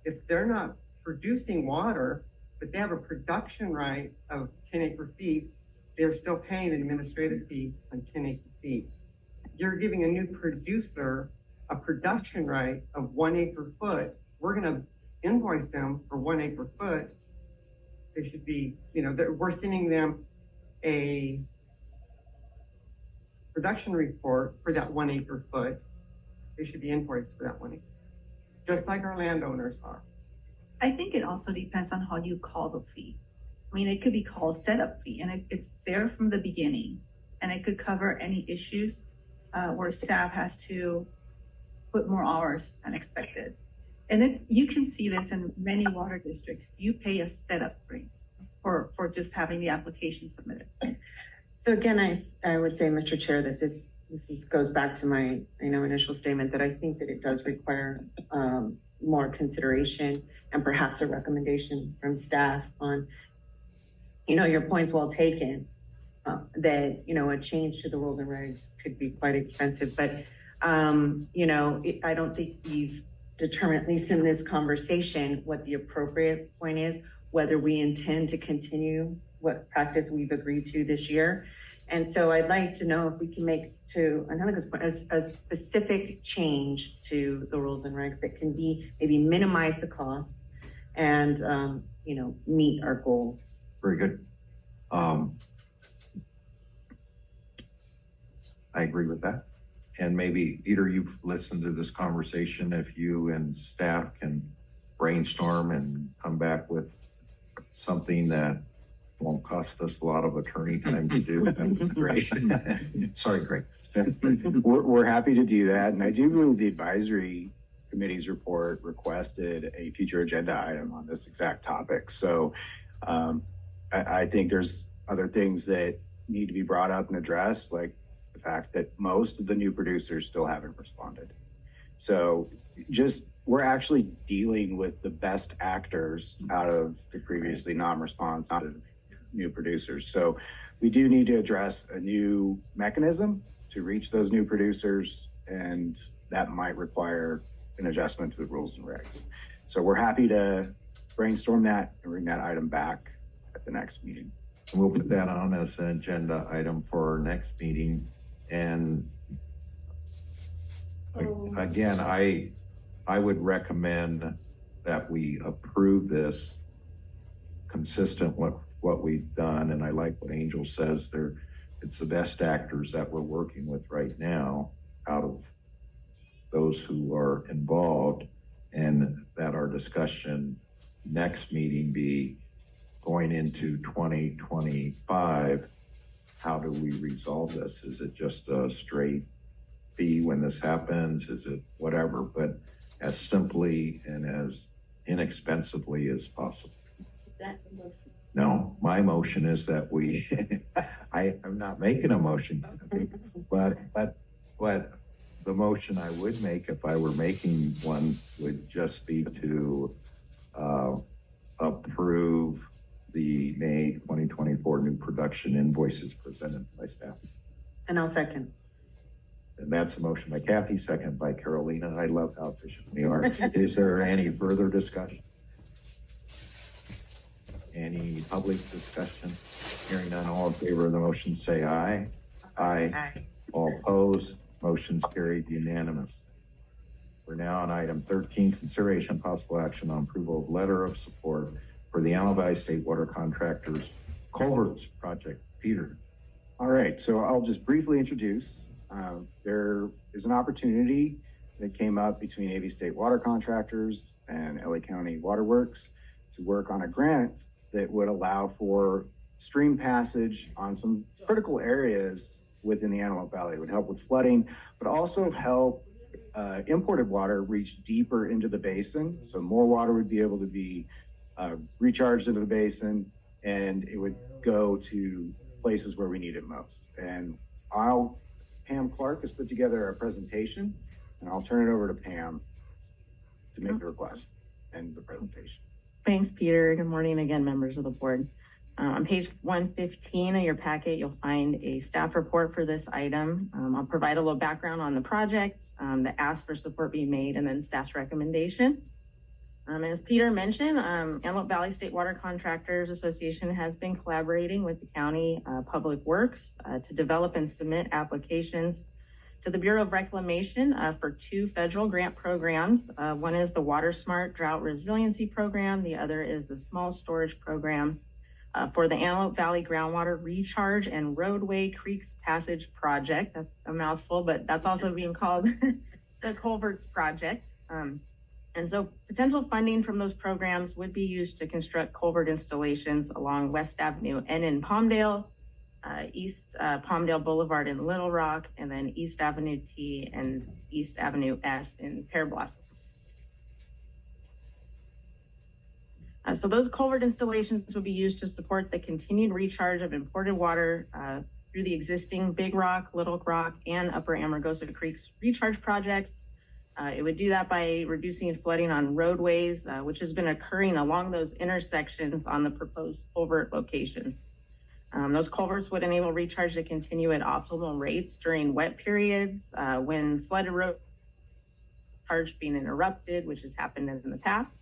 if they're not producing water, but they have a production right of 10 acre feet, they're still paying an administrative fee on 10 acre feet. You're giving a new producer a production right of 1 acre foot. We're gonna invoice them for 1 acre foot. They should be, we're sending them a production report for that 1 acre foot. They should be invoiced for that 1 acre, just like our landowners are. I think it also depends on how you call the fee. I mean, it could be called setup fee, and it's there from the beginning, and it could cover any issues where staff has to put more hours than expected. And you can see this in many water districts. You pay a setup fee for just having the application submitted. So again, I would say, Mr. Chair, that this goes back to my, initial statement that I think that it does require more consideration and perhaps a recommendation from staff on, your point's well taken, that, a change to the rules and regs could be quite expensive, but, I don't think we've determined, at least in this conversation, what the appropriate point is, whether we intend to continue what practice we've agreed to this year. And so I'd like to know if we can make, to another point, a specific change to the rules and regs that can be, maybe minimize the cost and, meet our goals. Very good. I agree with that. And maybe, Peter, you've listened to this conversation. If you and staff can brainstorm and come back with something that won't cost us a lot of attorney time to do, that would be great. Sorry, Greg. We're happy to do that. And I do believe the advisory committee's report requested a future agenda item on this exact topic. So I think there's other things that need to be brought up and addressed, like the fact that most of the new producers still haven't responded. So we're actually dealing with the best actors out of the previously non-responsive new producers. So we do need to address a new mechanism to reach those new producers, and that might require an adjustment to the rules and regs. So we're happy to brainstorm that and bring that item back at the next meeting. We'll put that on as an agenda item for our next meeting. And again, I would recommend that we approve this consistent with what we've done. And I like what Angel says there. It's the best actors that we're working with right now out of those who are involved, and that our discussion next meeting be going into 2025. How do we resolve this? Is it just a straight fee when this happens? Is it whatever, but as simply and as inexpensively as possible? No, my motion is that we, I'm not making a motion, but the motion I would make if I were making one would just be to approve the May 2024 new production invoices presented by staff. And I'll second. And that's a motion by Kathy, second by Carolina. I love how efficient we are. Is there any further discussion? Any public discussion? Hearing none, all in favor of the motion say aye. Aye. Aye. All opposed, motion's carried unanimous. We're now on item 13, consideration possible action on approval of letter of support for the Antelope Valley State Water Contractors Culverts Project. Peter. All right, so I'll just briefly introduce. There is an opportunity that came up between AV State Water Contractors and LA County Waterworks to work on a grant that would allow for stream passage on some critical areas within the Antelope Valley. It would help with flooding, but also help imported water reach deeper into the basin. So more water would be able to be recharged into the basin, and it would go to places where we need it most. And Pam Clark has put together a presentation, and I'll turn it over to Pam to make the request. end the presentation. Thanks, Peter. Good morning again, members of the board. On page 115 of your packet, you'll find a staff report for this item. I'll provide a little background on the project, the ask for support being made, and then staff's recommendation. As Peter mentioned, Antelope Valley State Water Contractors Association has been collaborating with the County Public Works to develop and submit applications to the Bureau of Reclamation for 2 federal grant programs. One is the Water Smart Drought Resiliency Program. The other is the Small Storage Program for the Antelope Valley Groundwater Recharge and Roadway Creeks Passage Project. That's a mouthful, but that's also being called the Culverts Project. And so potential funding from those programs would be used to construct culvert installations along West Avenue N in Palmdale, East Palmdale Boulevard in Little Rock, and then East Avenue T and East Avenue S in Pear Blossom. So those culvert installations would be used to support the continued recharge of imported water through the existing Big Rock, Little Rock, and Upper Amargosa Creeks recharge projects. It would do that by reducing flooding on roadways, which has been occurring along those intersections on the proposed culvert locations. Those culverts would enable recharge to continue at optimal rates during wet periods when flooded road recharge being interrupted, which has happened in the past.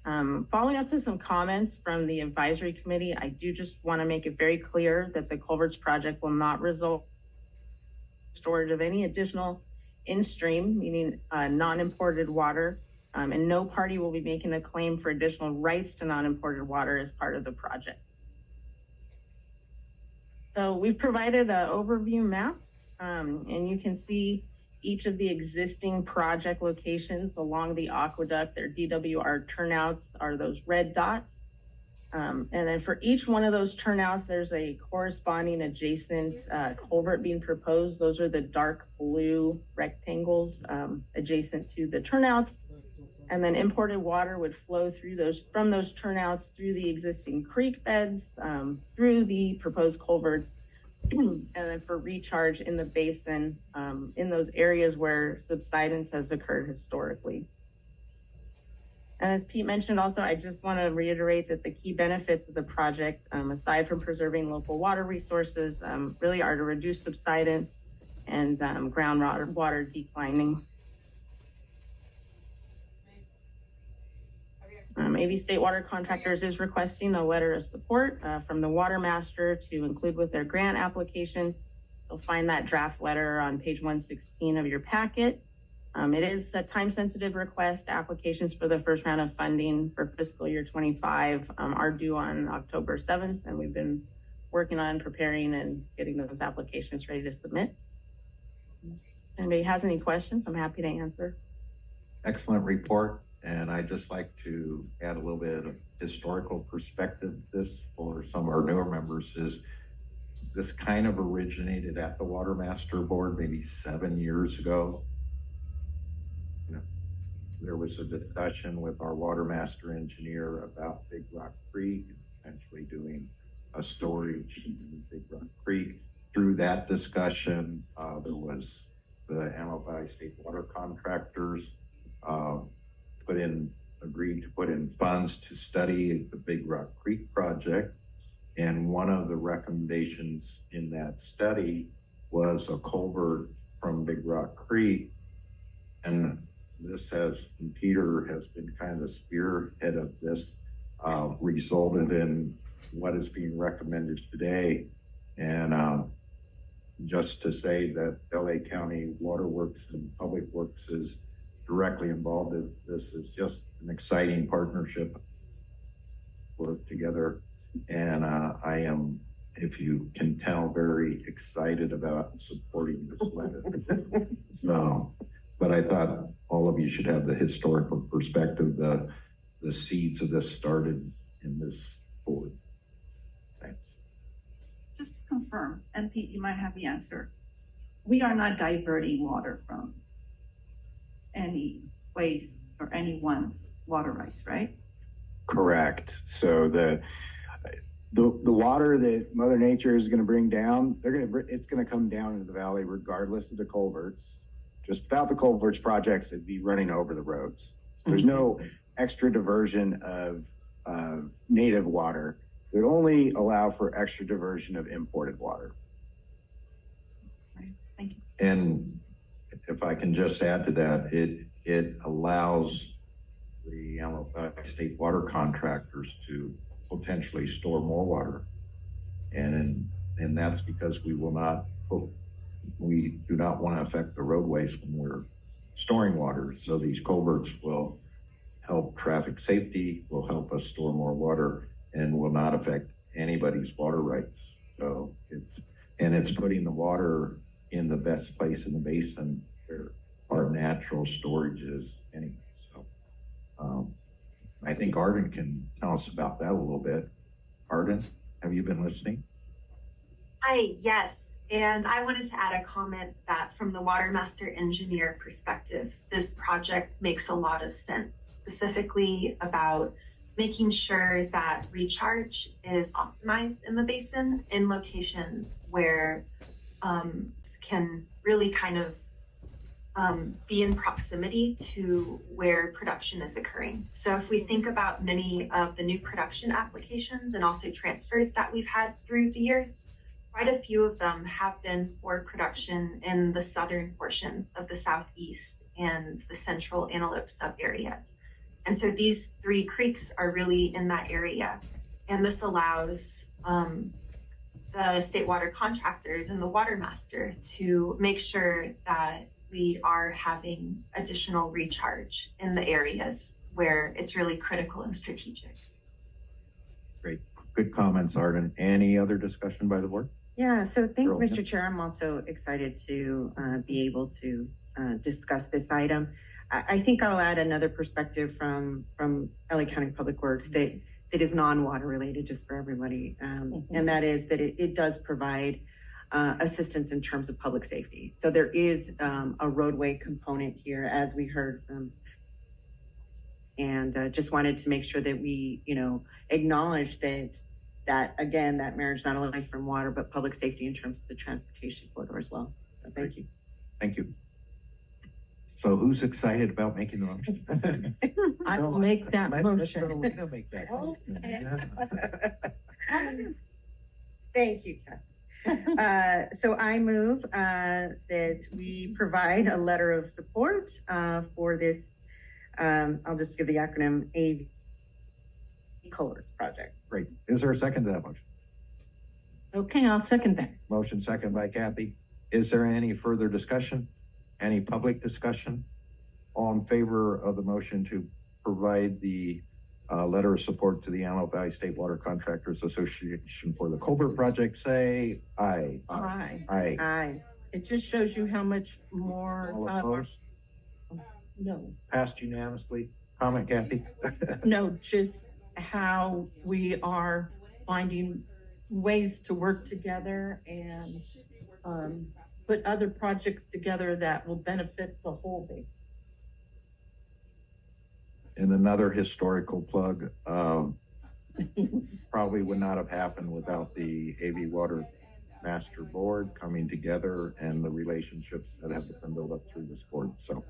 Following up to some comments from the advisory committee, I do just want to make it very clear that the culverts project will not result in storage of any additional in-stream, meaning non-imported water, and no party will be making a claim for additional rights to non-imported water as part of the project. So we've provided an overview map, and you can see each of the existing project locations along the aqueduct. Their DWR turnouts are those red dots. And then for each one of those turnouts, there's a corresponding adjacent culvert being proposed. Those are the dark blue rectangles adjacent to the turnouts. And then imported water would flow through from those turnouts through the existing creek beds, through the proposed culverts, and then for recharge in the basin in those areas where subsidence has occurred historically. And as Pete mentioned also, I just want to reiterate that the key benefits of the project, aside from preserving local water resources, really are to reduce subsidence and groundwater declining. AV State Water Contractors is requesting a letter of support from the Watermaster to include with their grant applications. You'll find that draft letter on page 116 of your packet. It is a time-sensitive request. Applications for the first round of funding for fiscal year 25 are due on October 7th, and we've been working on preparing and getting those applications ready to submit. If anybody has any questions, I'm happy to answer. Excellent report, and I'd just like to add a little bit of historical perspective to this for some of our newer members. Is this kind of originated at the Watermaster Board maybe 7 years ago. There was a discussion with our Watermaster engineer about Big Rock Creek, potentially doing a storage in Big Rock Creek. Through that discussion, there was the Antelope Valley State Water Contractors agreed to put in funds to study the Big Rock Creek project. And one of the recommendations in that study was a culvert from Big Rock Creek. And this and Peter has been kind of the spearhead of this, resulted in what is being recommended today. And just to say that LA County Water Works and Public Works is directly involved in this is just an exciting partnership. Work together. And I am, if you can tell, very excited about supporting this letter. So, but I thought all of you should have the historical perspective. The seeds of this started in this board. Thanks. Just to confirm, and Pete, you might have the answer. We are not diverting water from any place or anyone's water rights, right? Correct. So the water that Mother Nature is going to bring down, it's going to come down into the valley regardless of the culverts. Just without the culverts projects, it'd be running over the roads. So there's no extra diversion of native water. It would only allow for extra diversion of imported water. Thank you. And if I can just add to that, it allows the state water contractors to potentially store more water. And that's because we do not want to affect the roadways when we're storing water. So these culverts will help traffic safety, will help us store more water, and will not affect anybody's water rights. So it's putting the water in the best place in the basin where our natural storage is anyway. So I think Arden can tell us about that a little bit. Arden, have you been listening? Hi, yes. And I wanted to add a comment that from the Watermaster engineer perspective, this project makes a lot of sense, specifically about making sure that recharge is optimized in the basin in locations where can really kind of be in proximity to where production is occurring. So if we think about many of the new production applications and also transfers that we've had through the years, quite a few of them have been for production in the southern portions of the Southeast and the central Antelope sub areas. And so these three creeks are really in that area. And this allows the state water contractors and the Watermaster to make sure that we are having additional recharge in the areas where it's really critical and strategic. Great. Good comments, Arden. Any other discussion by the board? Yeah, so thank you, Carol, Mr. Chair. I'm also excited to be able to discuss this item. I think I'll add another perspective from LA County Public Works that is non-water related, just for everybody. And that is that it does provide assistance in terms of public safety. So there is a roadway component here, as we heard from, and just wanted to make sure that we, acknowledge that again, that marriage not only from water, but public safety in terms of the transportation corridor as well. So thank you. Thank you. So who's excited about making the motion? I will make that motion. Make that motion. Thank you, Kat. So I move that we provide a letter of support for this, I'll just give the acronym, AV Culverts project. Great. Is there a second to that motion? Okay, I'll second that. Motion second by Kathy. Is there any further discussion? Any public discussion? All in favor of the motion to provide the letter of support to the Antelope Valley State Water Contractors Association for the culvert project, say aye. Aye. Aye. Aye. It just shows you how much more. All opposed? No, Passed unanimously. Comment, Kathy? no, just how we are finding ways to work together and put other projects together that will benefit the whole base. And another historical plug, probably would not have happened without the AV Water Master Board coming together and the relationships that have been built up through this board. So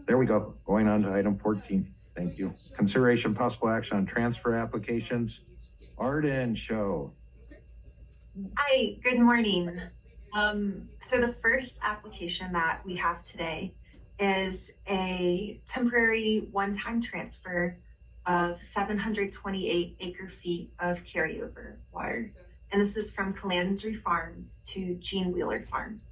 there we go. Going on to item 14. Thank you. Consideration possible action on transfer applications. Arden Show. Hi, good morning. So the first application that we have today is a temporary one-time transfer of 728 acre-feet of carryover water. And this is from Calandry Farms to Gene Wheeler Farms.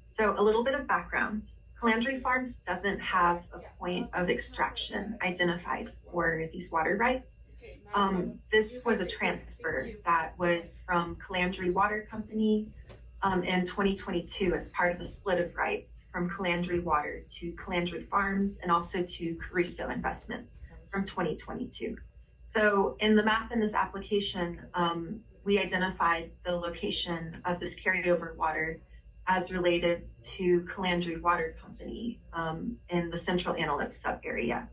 So a little bit of background. Calandry Farms doesn't have a point of extraction identified for these water rights. This was a transfer that was from Calandry Water Company in 2022 as part of a split of rights from Calandry Water to Calandry Farms and also to Caruso Investments from 2022. So in the map in this application, we identified the location of this carryover water as related to Calandry Water Company in the central Antelope sub area.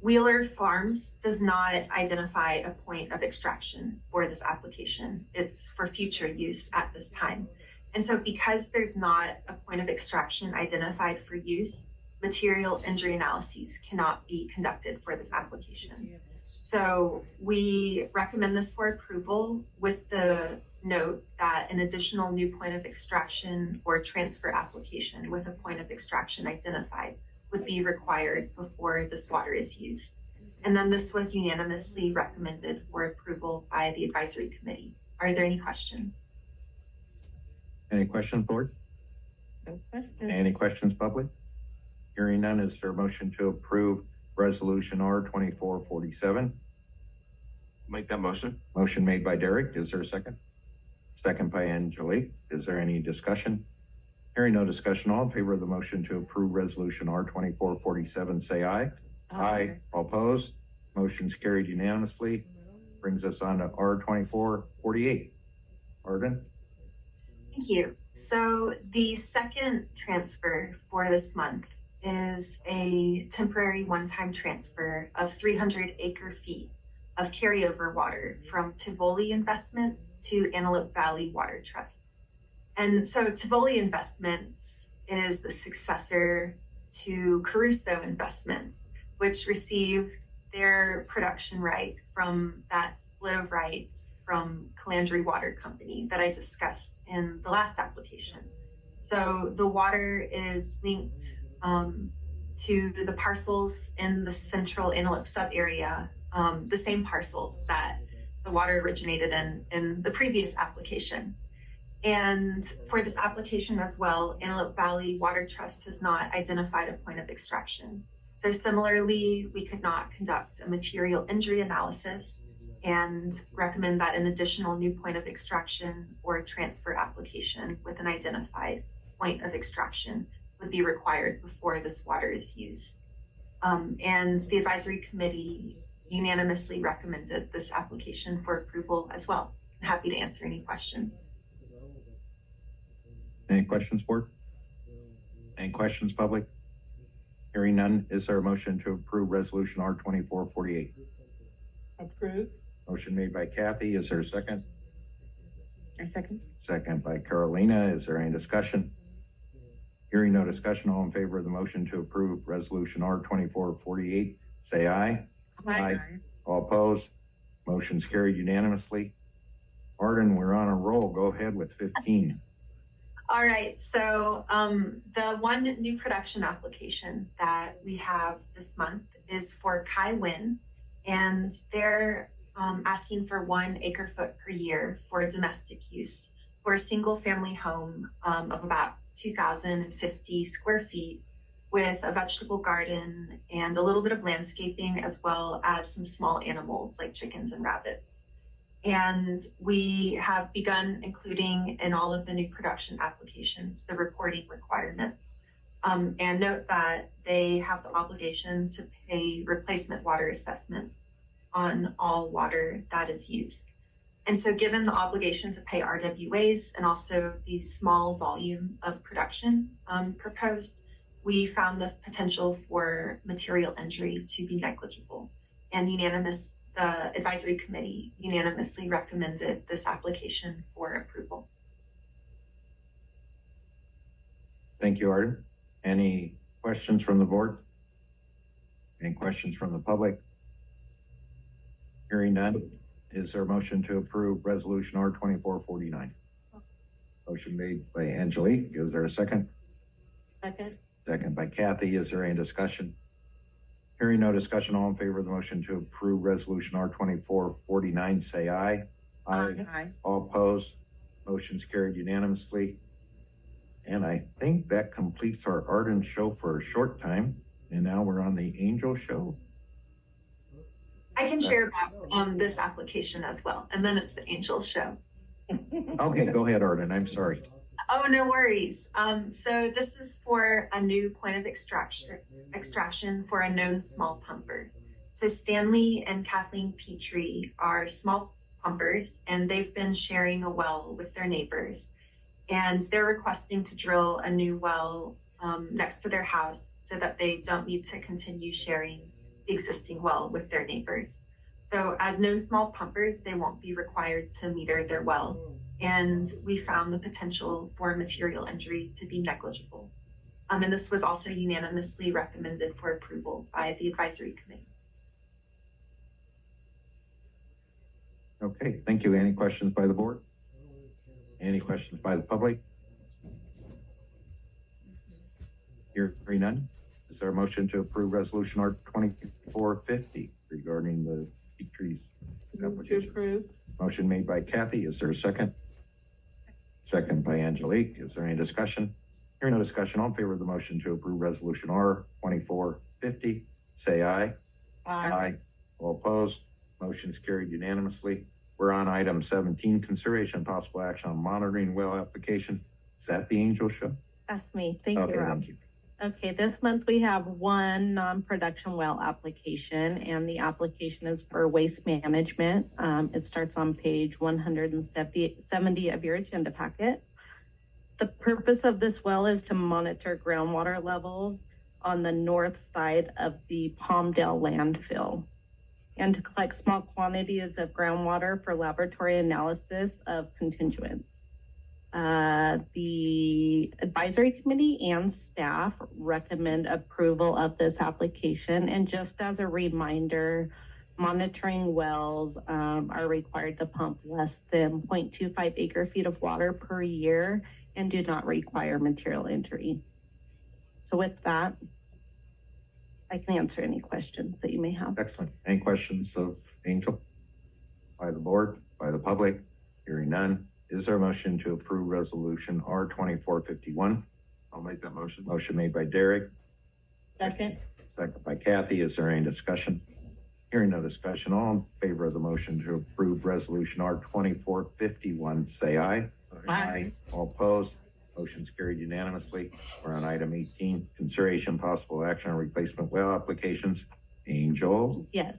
Wheeler Farms does not identify a point of extraction for this application. It's for future use at this time. And so because there's not a point of extraction identified for use, material injury analyses cannot be conducted for this application. So we recommend this for approval with the note that an additional new point of extraction or transfer application with a point of extraction identified would be required before this water is used. And then this was unanimously recommended for approval by the advisory committee. Are there any questions? Any questions, board? No question. Any questions, public? Hearing none, is there a motion to approve resolution R 2447? Make that motion. Motion made by Derek. Is there a second? Second by Angelique. Is there any discussion? Hearing no discussion, all in favor of the motion to approve resolution R 2447, say aye. Aye. All opposed? Motion's carried unanimously. Brings us on to R 2448. Arden? Thank you. So the second transfer for this month is a temporary one-time transfer of 300 acre-feet of carryover water from Tivoli Investments to Antelope Valley Water Trust. And so Tivoli Investments is the successor to Caruso Investments, which received their production right from that split of rights from Calandry Water Company that I discussed in the last application. So the water is linked to the parcels in the central Antelope sub-area, the same parcels that the water originated in the previous application. And for this application as well, Antelope Valley Water Trust has not identified a point of extraction. So similarly, we could not conduct a material injury analysis and recommend that an additional new point of extraction or transfer application with an identified point of extraction would be required before this water is used. And the advisory committee unanimously recommended this application for approval as well. I'm happy to answer any questions. Any questions, board? Any questions, public? Hearing none, is there a motion to approve resolution R 2448? Approved. Motion made by Kathy. Is there a second? A second. Second by Carolina. Is there any discussion? Hearing no discussion, all in favor of the motion to approve resolution R 2448, say aye. Aye. All opposed? Motion's carried unanimously. Arden, we're on a roll. Go ahead with 15. All right, so the one new production application that we have this month is for Kai Win, and they're asking for 1 acre-foot per year for domestic use for a single family home of about 2,050 square feet with a vegetable garden and a little bit of landscaping, as well as some small animals like chickens and rabbits. And we have begun including in all of the new production applications the reporting requirements. And note that they have the obligation to pay replacement water assessments on all water that is used. And so given the obligation to pay RWAs and also the small volume of production proposed, we found the potential for material injury to be negligible. And the advisory committee unanimously recommended this application for approval. Thank you, Arden. Any questions from the board? Any questions from the public? Hearing none, is there a motion to approve resolution R 2449? Motion made by Angelique. Is there a second? Second. Second by Kathy. Is there any discussion? Hearing no discussion, all in favor of the motion to approve resolution R 2449, say aye. Aye. All opposed? Motion's carried unanimously. And I think that completes our Arden show for a short time. And now we're on the Angel show. I can share about this application as well, and then it's the Angel show. Okay, go ahead, Arden. I'm sorry. Oh, no worries. So this is for a new point of extraction for a known small pumper. So Stanley and Kathleen Petrie are small pumpers, and they've been sharing a well with their neighbors. And they're requesting to drill a new well next to their house so that they don't need to continue sharing the existing well with their neighbors. So as known small pumpers, they won't be required to meter their well. And we found the potential for material injury to be negligible. And this was also unanimously recommended for approval by the advisory committee. Okay, thank you. Any questions by the board? Any questions by the public? Hearing none. Is there a motion to approve resolution R 2450 regarding the peak trees application? Approve. Motion made by Kathy. Is there a second? Second by Angelique. Is there any discussion? Hearing no discussion, all in favor of the motion to approve resolution R 2450, say aye. Aye. All opposed? Motion is carried unanimously. We're on item 17, consideration and possible action on monitoring well application. Is that the Angel Show? That's me. Thank Okay, you, Rob. thank you. Okay, this month we have one non-production well application, and the application is for waste management. It starts on page 170 of your agenda packet. The purpose of this well is to monitor groundwater levels on the north side of the Palmdale landfill and to collect small quantities of groundwater for laboratory analysis of constituents. The advisory committee and staff recommend approval of this application. And just as a reminder, monitoring wells are required to pump less than 0.25 acre feet of water per year and do not require material entry. So with that, I can answer any questions that you may have. Excellent. Any questions of Angel? By the board, by the public? Hearing none. Is there a motion to approve resolution R 2451? I'll make that motion. Motion made by Derek, Second. second by Kathy. Is there any discussion? Hearing no discussion, all in favor of the motion to approve resolution R 2451, say aye. Aye. All opposed? Motion's carried unanimously. We're on item 18, consideration possible action on replacement well applications. Angel? Yes.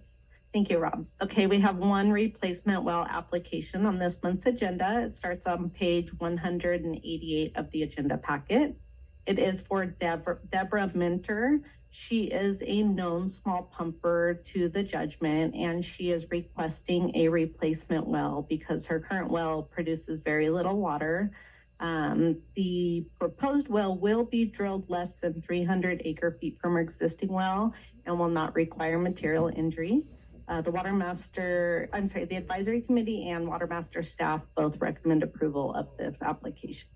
Thank you, Rob. Okay, we have one replacement well application on this month's agenda. It starts on page 188 of the agenda packet. It is for Deborah Minter. She is a known small pumper to the judgment, and she is requesting a replacement well because her current well produces very little water. The proposed well will be drilled less than 300 acre feet from her existing well and will not require material injury. The advisory committee and Watermaster staff both recommend approval of this application.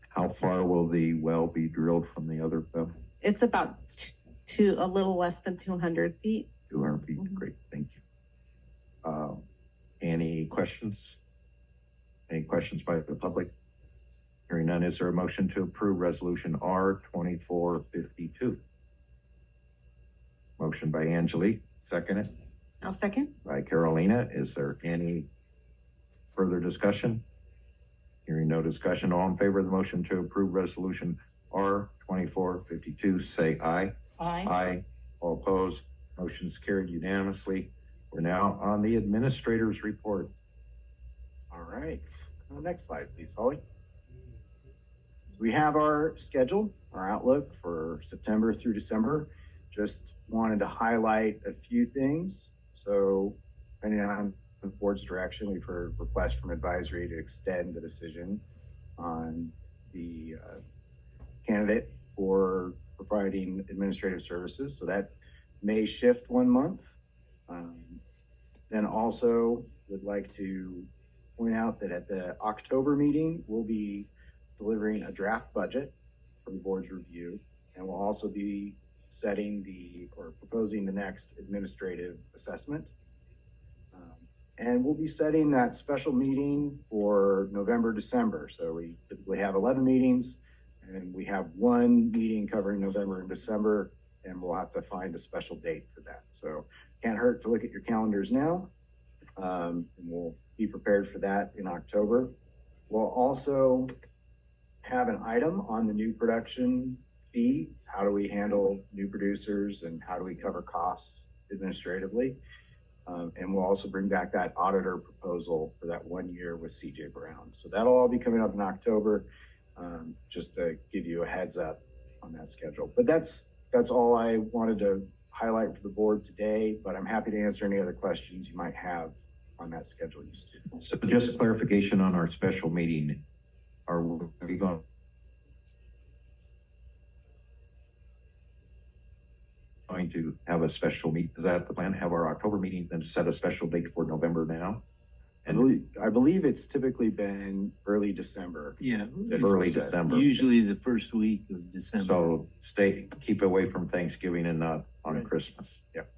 How far will the well be drilled from the other well? It's about a little less than 200 feet. 200 feet. Mm-hmm. Great, thank you. Any questions? Any questions by the public? Hearing none, is there a motion to approve resolution R 2452? Motion by Angelique, second it. I'll second. By Carolina. Is there any further discussion? Hearing no discussion, all in favor of the motion to approve resolution R 2452, say aye. Aye. Aye. All opposed, motion's carried unanimously. We're now on the administrator's report. All right. Next slide, please, Holly. So we have our schedule, our outlook for September through December. Just wanted to highlight a few things. So, depending on the board's direction, we've heard requests from advisory to extend the decision on the candidate for providing administrative services. So that may shift 1 month. Then also would like to point out that at the October meeting, we'll be delivering a draft budget for the board's review, and we'll also be proposing the next administrative assessment. And we'll be setting that special meeting for November, December. So we typically have 11 meetings, and we have one meeting covering November and December, and we'll have to find a special date for that. So can't hurt to look at your calendars now, and we'll be prepared for that in October. We'll also have an item on the new production fee. How do we handle new producers and how do we cover costs administratively? And we'll also bring back that auditor proposal for that 1 year with CJ Brown. So that'll all be coming up in October, just to give you a heads up on that schedule. But that's all I wanted to highlight for the board today, but I'm happy to answer any other questions you might have on that schedule you see. So just clarification on our special meeting. Are we going going to have a special meet. Is that the plan? Have our October meeting, then set a special date for November now? I believe it's typically been early December. Yeah. Early December. Usually the first week of December. So keep away from Thanksgiving and not on Christmas. Yep.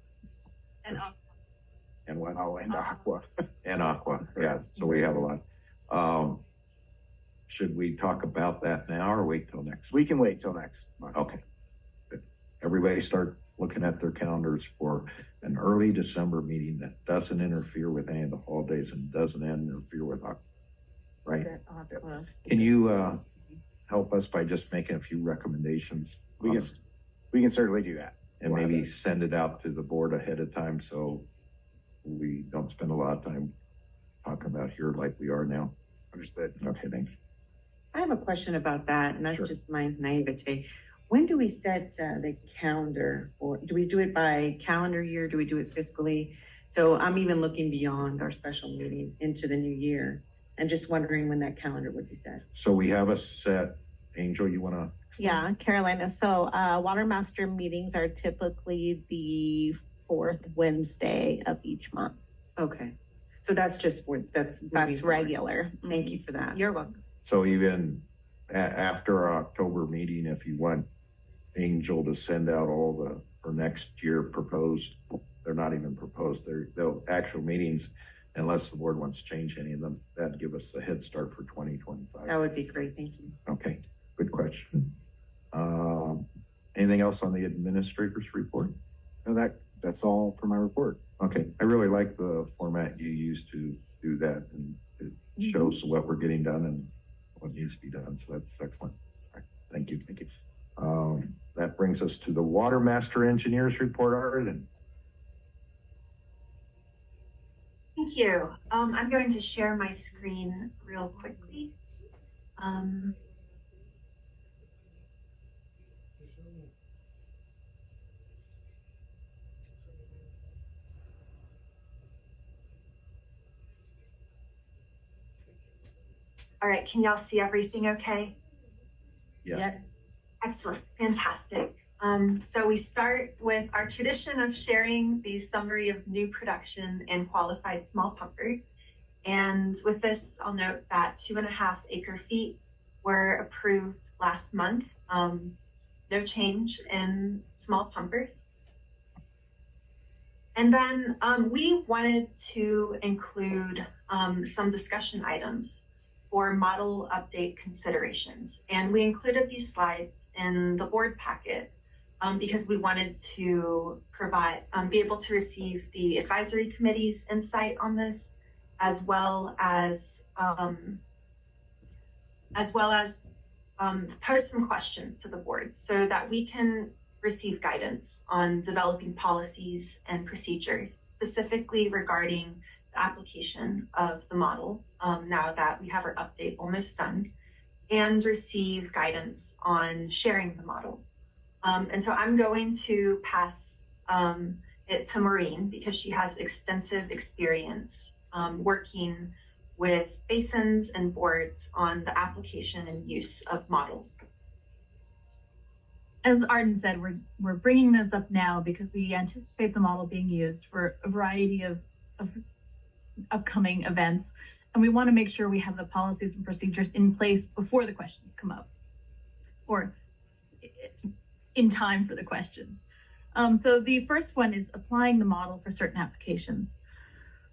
And what? Oh, and Aqua. And Aqua, yeah, so we have a lot. Should we talk about that now or wait till next? We can wait till next month. Okay. Good. Everybody start looking at their calendars for an early December meeting that doesn't interfere with any of the holidays and doesn't interfere with Aqua, right? Can you help us by just making a few recommendations? We can certainly do that. And maybe send it out to the board ahead of time so we don't spend a lot of time talking about here like we are now. Understood. Okay, thanks. I have a question about that, and that's Sure. just my naivete. When do we set the calendar, or do we do it by calendar year? Do we do it fiscally? So I'm even looking beyond our special meeting into the new year, and just wondering when that calendar would be set. So we have a set. Angel, you want to? Yeah, Carolina. So Watermaster meetings are typically the fourth Wednesday of each month. Okay, so that's That's moving forward. regular. Thank you for that. You're welcome. So even after our October meeting, if you want Angel to send out all for next year proposed, they're not even proposed, they'll actual meetings, unless the board wants to change any of them, that'd give us a head start for 2025. That would be great. Thank you. Okay, good question. Anything else on the administrator's report? No, that's all for my report. Okay, I really like the format you used to do that, and it shows what we're getting done and what needs to be done, so that's excellent. All right, thank you. Thank you. That brings us to the Watermaster Engineers Report, Arden. Thank you. I'm going to share my screen real quickly. All right, can y'all see everything okay? Yeah. Yes. Excellent, fantastic. So we start with our tradition of sharing the summary of new production in qualified small pumpers. And with this, I'll note that 2.5 acre feet were approved last month. No change in small pumpers. And then we wanted to include some discussion items for model update considerations. And we included these slides in the board packet because we wanted to be able to receive the advisory committee's insight on this, as well as pose some questions to the board so that we can receive guidance on developing policies and procedures, specifically regarding the application of the model now that we have our update almost done, and receive guidance on sharing the model. And so I'm going to pass it to Maureen because she has extensive experience working with basins and boards on the application and use of models. As Arden said, we're bringing this up now because we anticipate the model being used for a variety of upcoming events, and we want to make sure we have the policies and procedures in place before the questions come up, or in time for the questions. So the first one is applying the model for certain applications.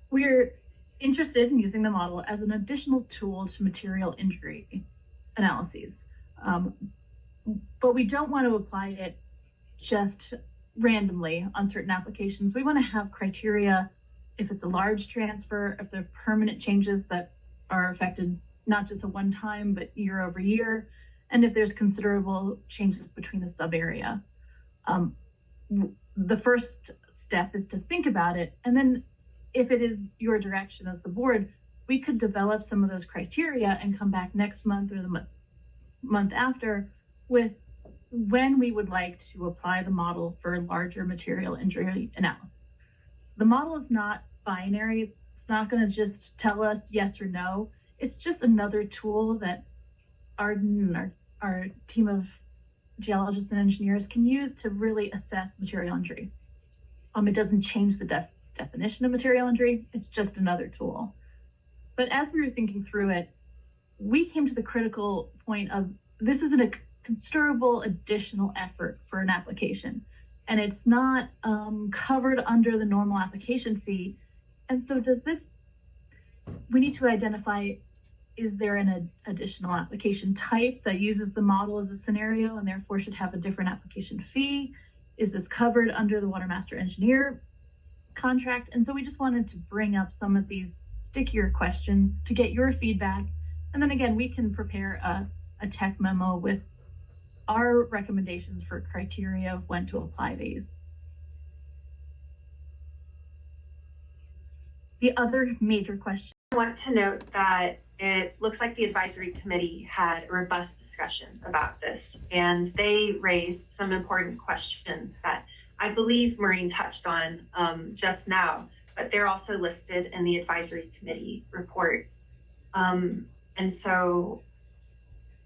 We're interested in using the model as an additional tool to material injury analyses. But we don't want to apply it just randomly on certain applications. We want to have criteria if it's a large transfer, if there are permanent changes that are affected, not just a one-time, but year over year, and if there's considerable changes between the sub-area. The first step is to think about it, and then if it is your direction as the board, we could develop some of those criteria and come back next month or the month after with when we would like to apply the model for larger material injury analysis. The model is not binary. It's not going to just tell us yes or no. It's just another tool that Arden and our team of geologists and engineers can use to really assess material injury. It doesn't change the definition of material injury, it's just another tool. But as we were thinking through it, we came to the critical point of this isn't a considerable additional effort for an application, and it's not covered under the normal application fee. And so we need to identify, is there an additional application type that uses the model as a scenario and therefore should have a different application fee? Is this covered under the Watermaster engineer contract? And so we just wanted to bring up some of these stickier questions to get your feedback. And then again, we can prepare a tech memo with our recommendations for criteria of when to apply these. The other major question. I want to note that it looks like the advisory committee had a robust discussion about this, and they raised some important questions that I believe Maureen touched on just now, but they're also listed in the advisory committee report. And so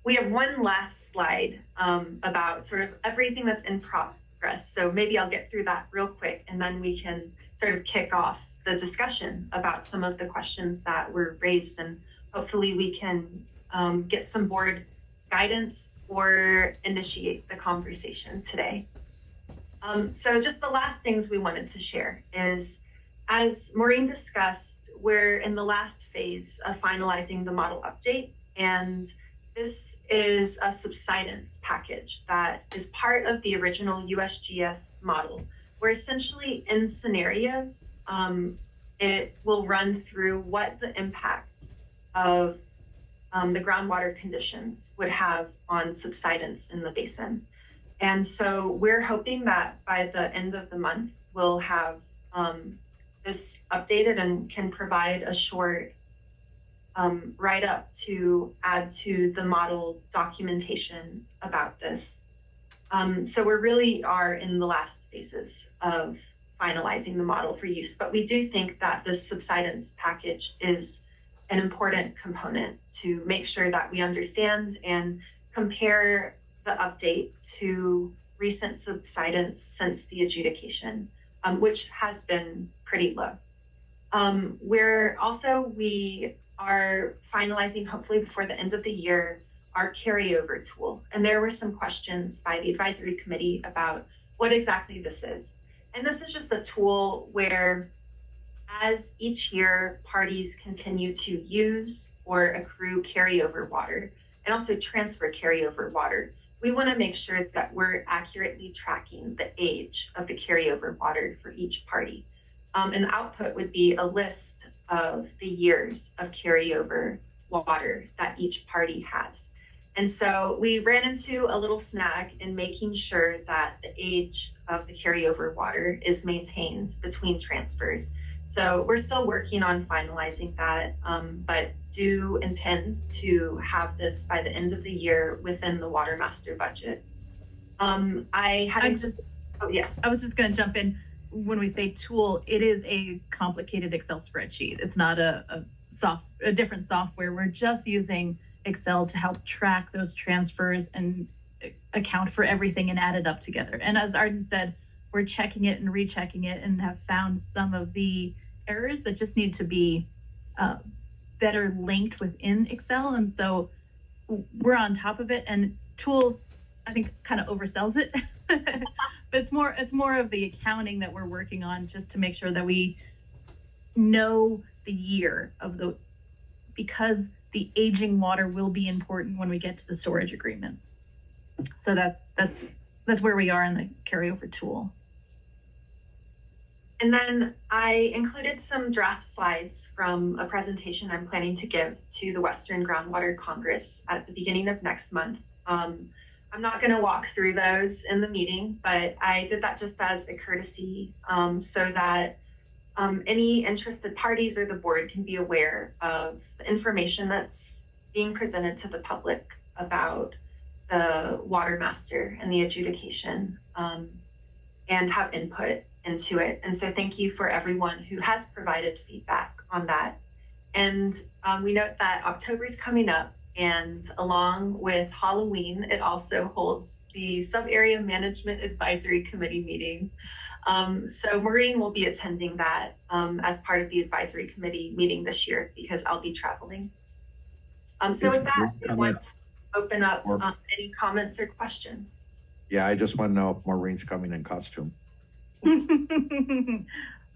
we have one last slide about sort of everything that's in progress. So maybe I'll get through that real quick, and then we can sort of kick off the discussion about some of the questions that were raised, and hopefully we can get some board guidance or initiate the conversation today. So just the last things we wanted to share is, as Maureen discussed, we're in the last phase of finalizing the model update, and this is a subsidence package that is part of the original USGS model, where essentially in scenarios, it will run through what the impact of the groundwater conditions would have on subsidence in the basin. And so we're hoping that by the end of the month, we'll have this updated and can provide a short write-up to add to the model documentation about this. So we really are in the last phases of finalizing the model for use, but we do think that this subsidence package is an important component to make sure that we understand and compare the update to recent subsidence since the adjudication, which has been pretty low. We are finalizing, hopefully before the end of the year, our carryover tool. And there were some questions by the advisory committee about what exactly this is. And this is just a tool where, as each year parties continue to use or accrue carryover water and also transfer carryover water, we want to make sure that we're accurately tracking the age of the carryover water for each party. And the output would be a list of the years of carryover water that each party has. And so we ran into a little snag in making sure that the age of the carryover water is maintained between transfers. So we're still working on finalizing that, but do intend to have this by the end of the year within the Watermaster budget. I was just going to jump in. When we say tool, it is a complicated Excel spreadsheet. It's not a different software. We're just using Excel to help track those transfers and account for everything and add it up together. And as Arden said, we're checking it and rechecking it and have found some of the errors that just need to be better linked within Excel. And so we're on top of it, and tool, I think, kind of oversells it. But it's more of the accounting that we're working on, just to make sure that we know the year of because the aging water will be important when we get to the storage agreements. So that's where we are in the carryover tool. And then I included some draft slides from a presentation I'm planning to give to the Western Groundwater Congress at the beginning of next month. I'm not going to walk through those in the meeting, but I did that just as a courtesy so that any interested parties or the board can be aware of the information that's being presented to the public about the Watermaster and the adjudication, and have input into it. And so thank you for everyone who has provided feedback on that. And we note that October is coming up, And along with Halloween, it also holds the Sub-Area Management Advisory Committee meeting. So Maureen will be attending that as part of the advisory committee meeting this year because I'll be traveling. So with that, I want to open up any comments or questions. Yeah, I just want to know if Maureen's coming in costume.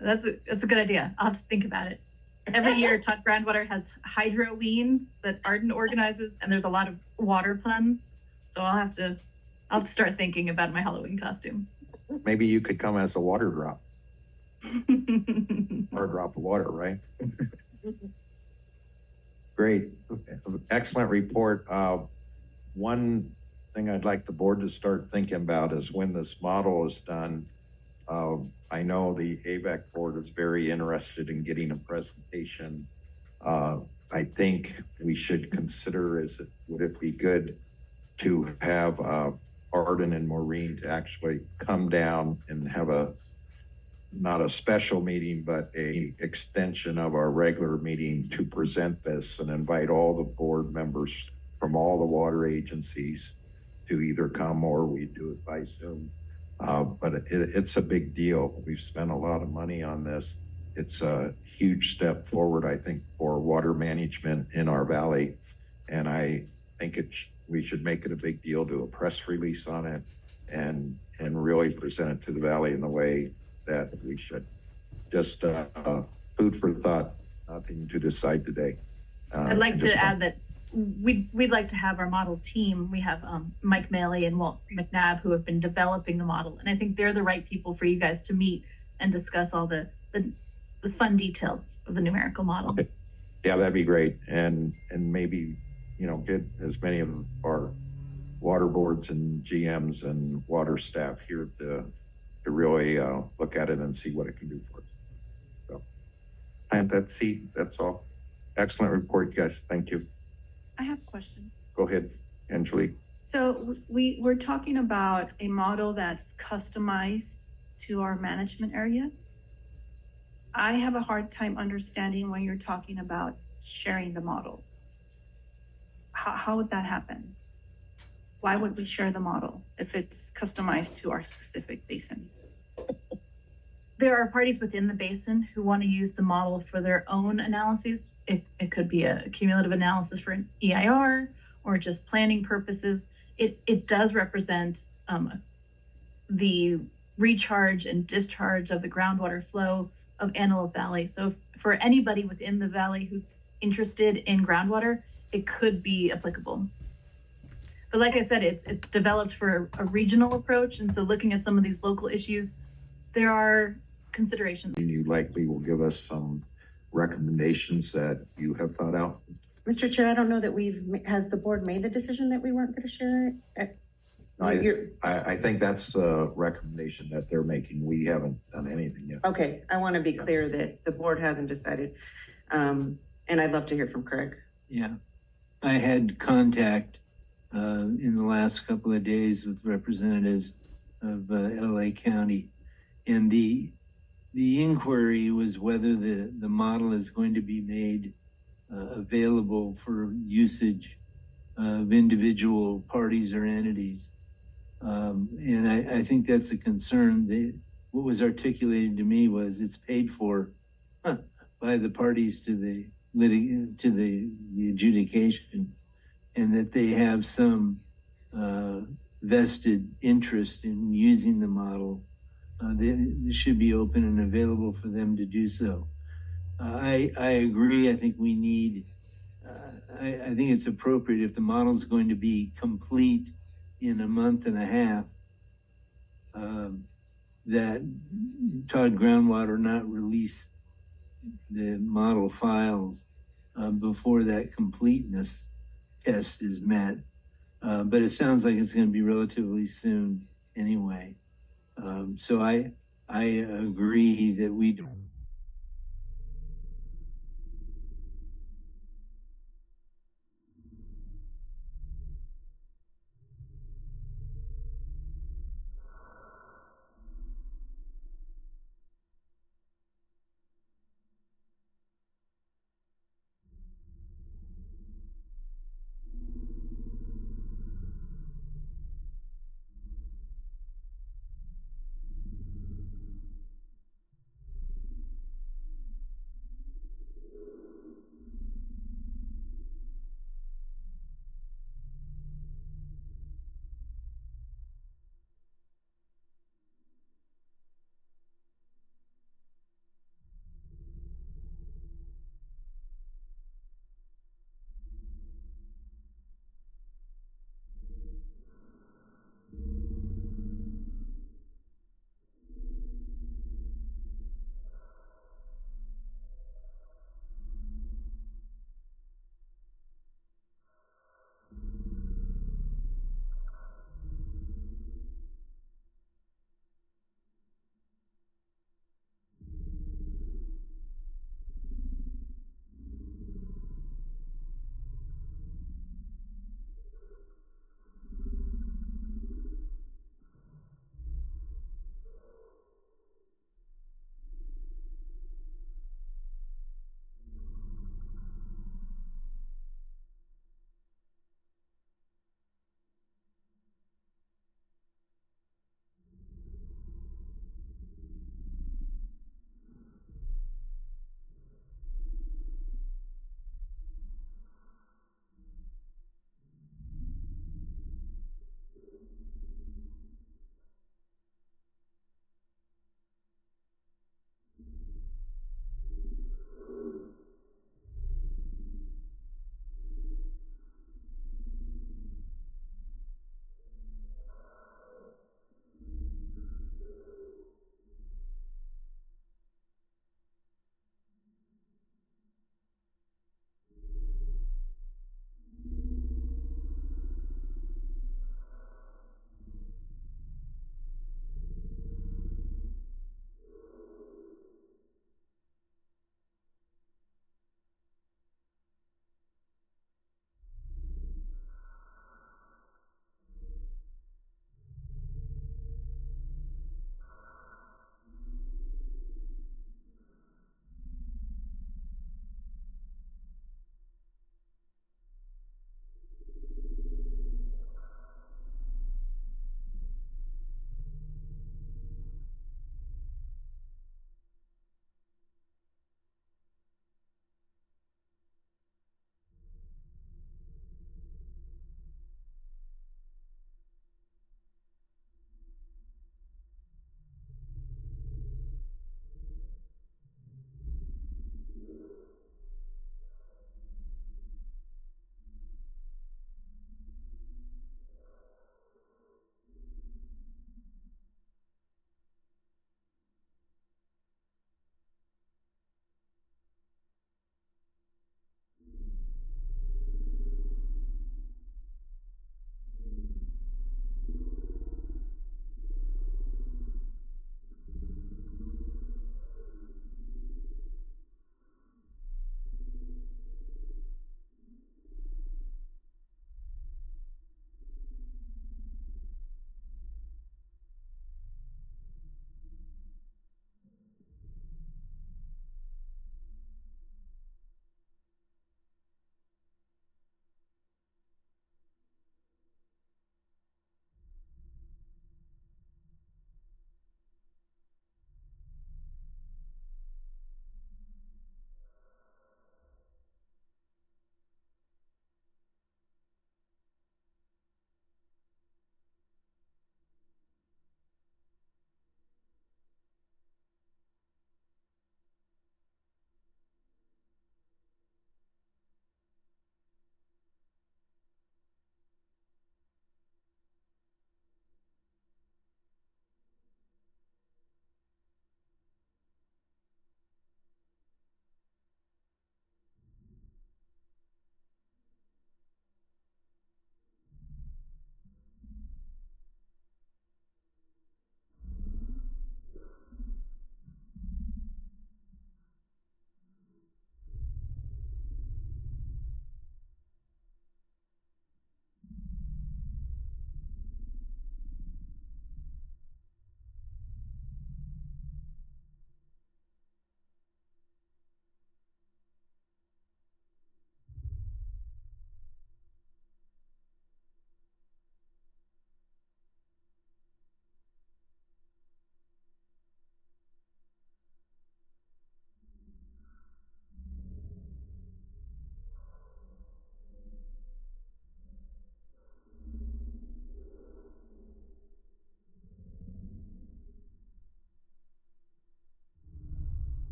That's a good idea. I'll have to think about it. Every year, Todd Groundwater has Hydroween that Arden organizes, and there's a lot of water puns. So I'll have to start thinking about my Halloween costume. Maybe you could come as a water drop. Or a drop of water, right? Great. Excellent report. One thing I'd like the board to start thinking about is when this model is done. I know the AVEC board is very interested in getting a presentation. I think we should consider, would it be good to have Arden and Maureen to actually come down and have not a special meeting, but a extension of our regular meeting to present this and invite all the board members from all the water agencies to either come or we do it by Zoom. But it's a big deal. We've spent a lot of money on this. It's a huge step forward, I think, for water management in our valley. And I think we should make it a big deal, do a press release on it and really present it to the valley in the way that we should. Just food for thought, nothing to decide today. I'd like to add that we'd like to have our model team. We have Mike Maley and Walt McNabb who have been developing the model, and I think they're the right people for you guys to meet and discuss all the fun details of the numerical model. Okay. Yeah, that'd be great, and maybe get as many of our water boards and GMs and water staff here to really look at it and see what it can do for us. So, and that's all. Excellent report, guys. Thank you. I have a question. Go ahead, Angelique. So we're talking about a model that's customized to our management area. I have a hard time understanding when you're talking about sharing the model. How would that happen? Why would we share the model if it's customized to our specific basin? There are parties within the basin who want to use the model for their own analyses. It could be a cumulative analysis for an EIR or just planning purposes. It does represent the recharge and discharge of the groundwater flow of Antelope Valley. So for anybody within the valley who's interested in groundwater, it could be applicable. But like I said, it's developed for a regional approach. And so looking at some of these local issues, there are considerations. You likely will give us some recommendations that you have thought out. Mr. Chair, I don't know that has the board made the decision that we weren't going to share it? I think that's the recommendation that they're making. We haven't done anything yet. Okay, I want to be clear that the board hasn't decided. And I'd love to hear from Craig. Yeah, I had contact in the last couple of days with representatives of LA County, and the inquiry was whether the model is going to be made available for usage of individual parties or entities. And I think that's a concern. What was articulated to me was it's paid for by the parties to the adjudication, and that they have some vested interest in using the model. They should be open and available for them to do so. I agree. I think we need, I think it's appropriate if the model is going to be complete in a month and a half, that Todd Groundwater not release the model files before that completeness test is met. But it sounds like it's going to be relatively soon anyway. So I agree that we don't.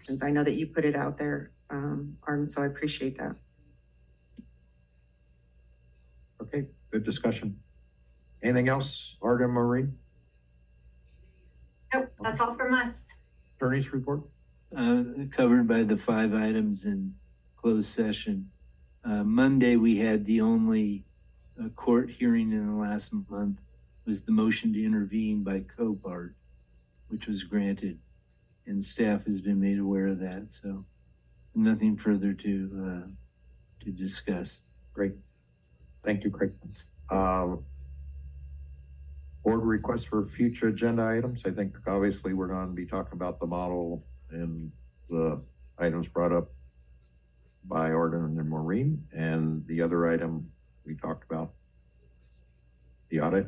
questions. I know that you put it out there, Arden, so I appreciate that. Okay, good discussion. Anything else, Arden, Maureen? Nope, that's all from us. Attorney's report? Covered by the 5 items in closed session. Monday, we had the only court hearing in the last month was the motion to intervene by Copart, which was granted, and staff has been made aware of that. So nothing further to discuss. Great. Thank you, Craig. Board requests for future agenda items. I think obviously we're going to be talking about the model and the items brought up by Arden and Maureen, and the other item we talked about, the audit.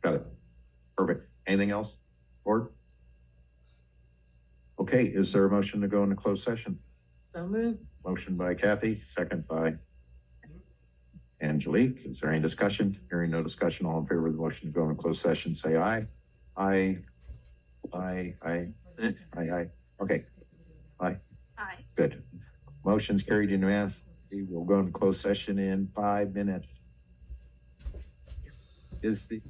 Got it. Perfect. Anything else, board? Okay, is there a motion to go into closed session? So moved. Motion by Kathy, second by Angelique. Is there any discussion? Hearing no discussion, all in favor of the motion to go into closed session, say aye. Aye. Aye. Aye. Aye. Aye. Okay. Aye. Aye. Good. Motion's carried unanimously. We'll go into closed session in 5 minutes. Is the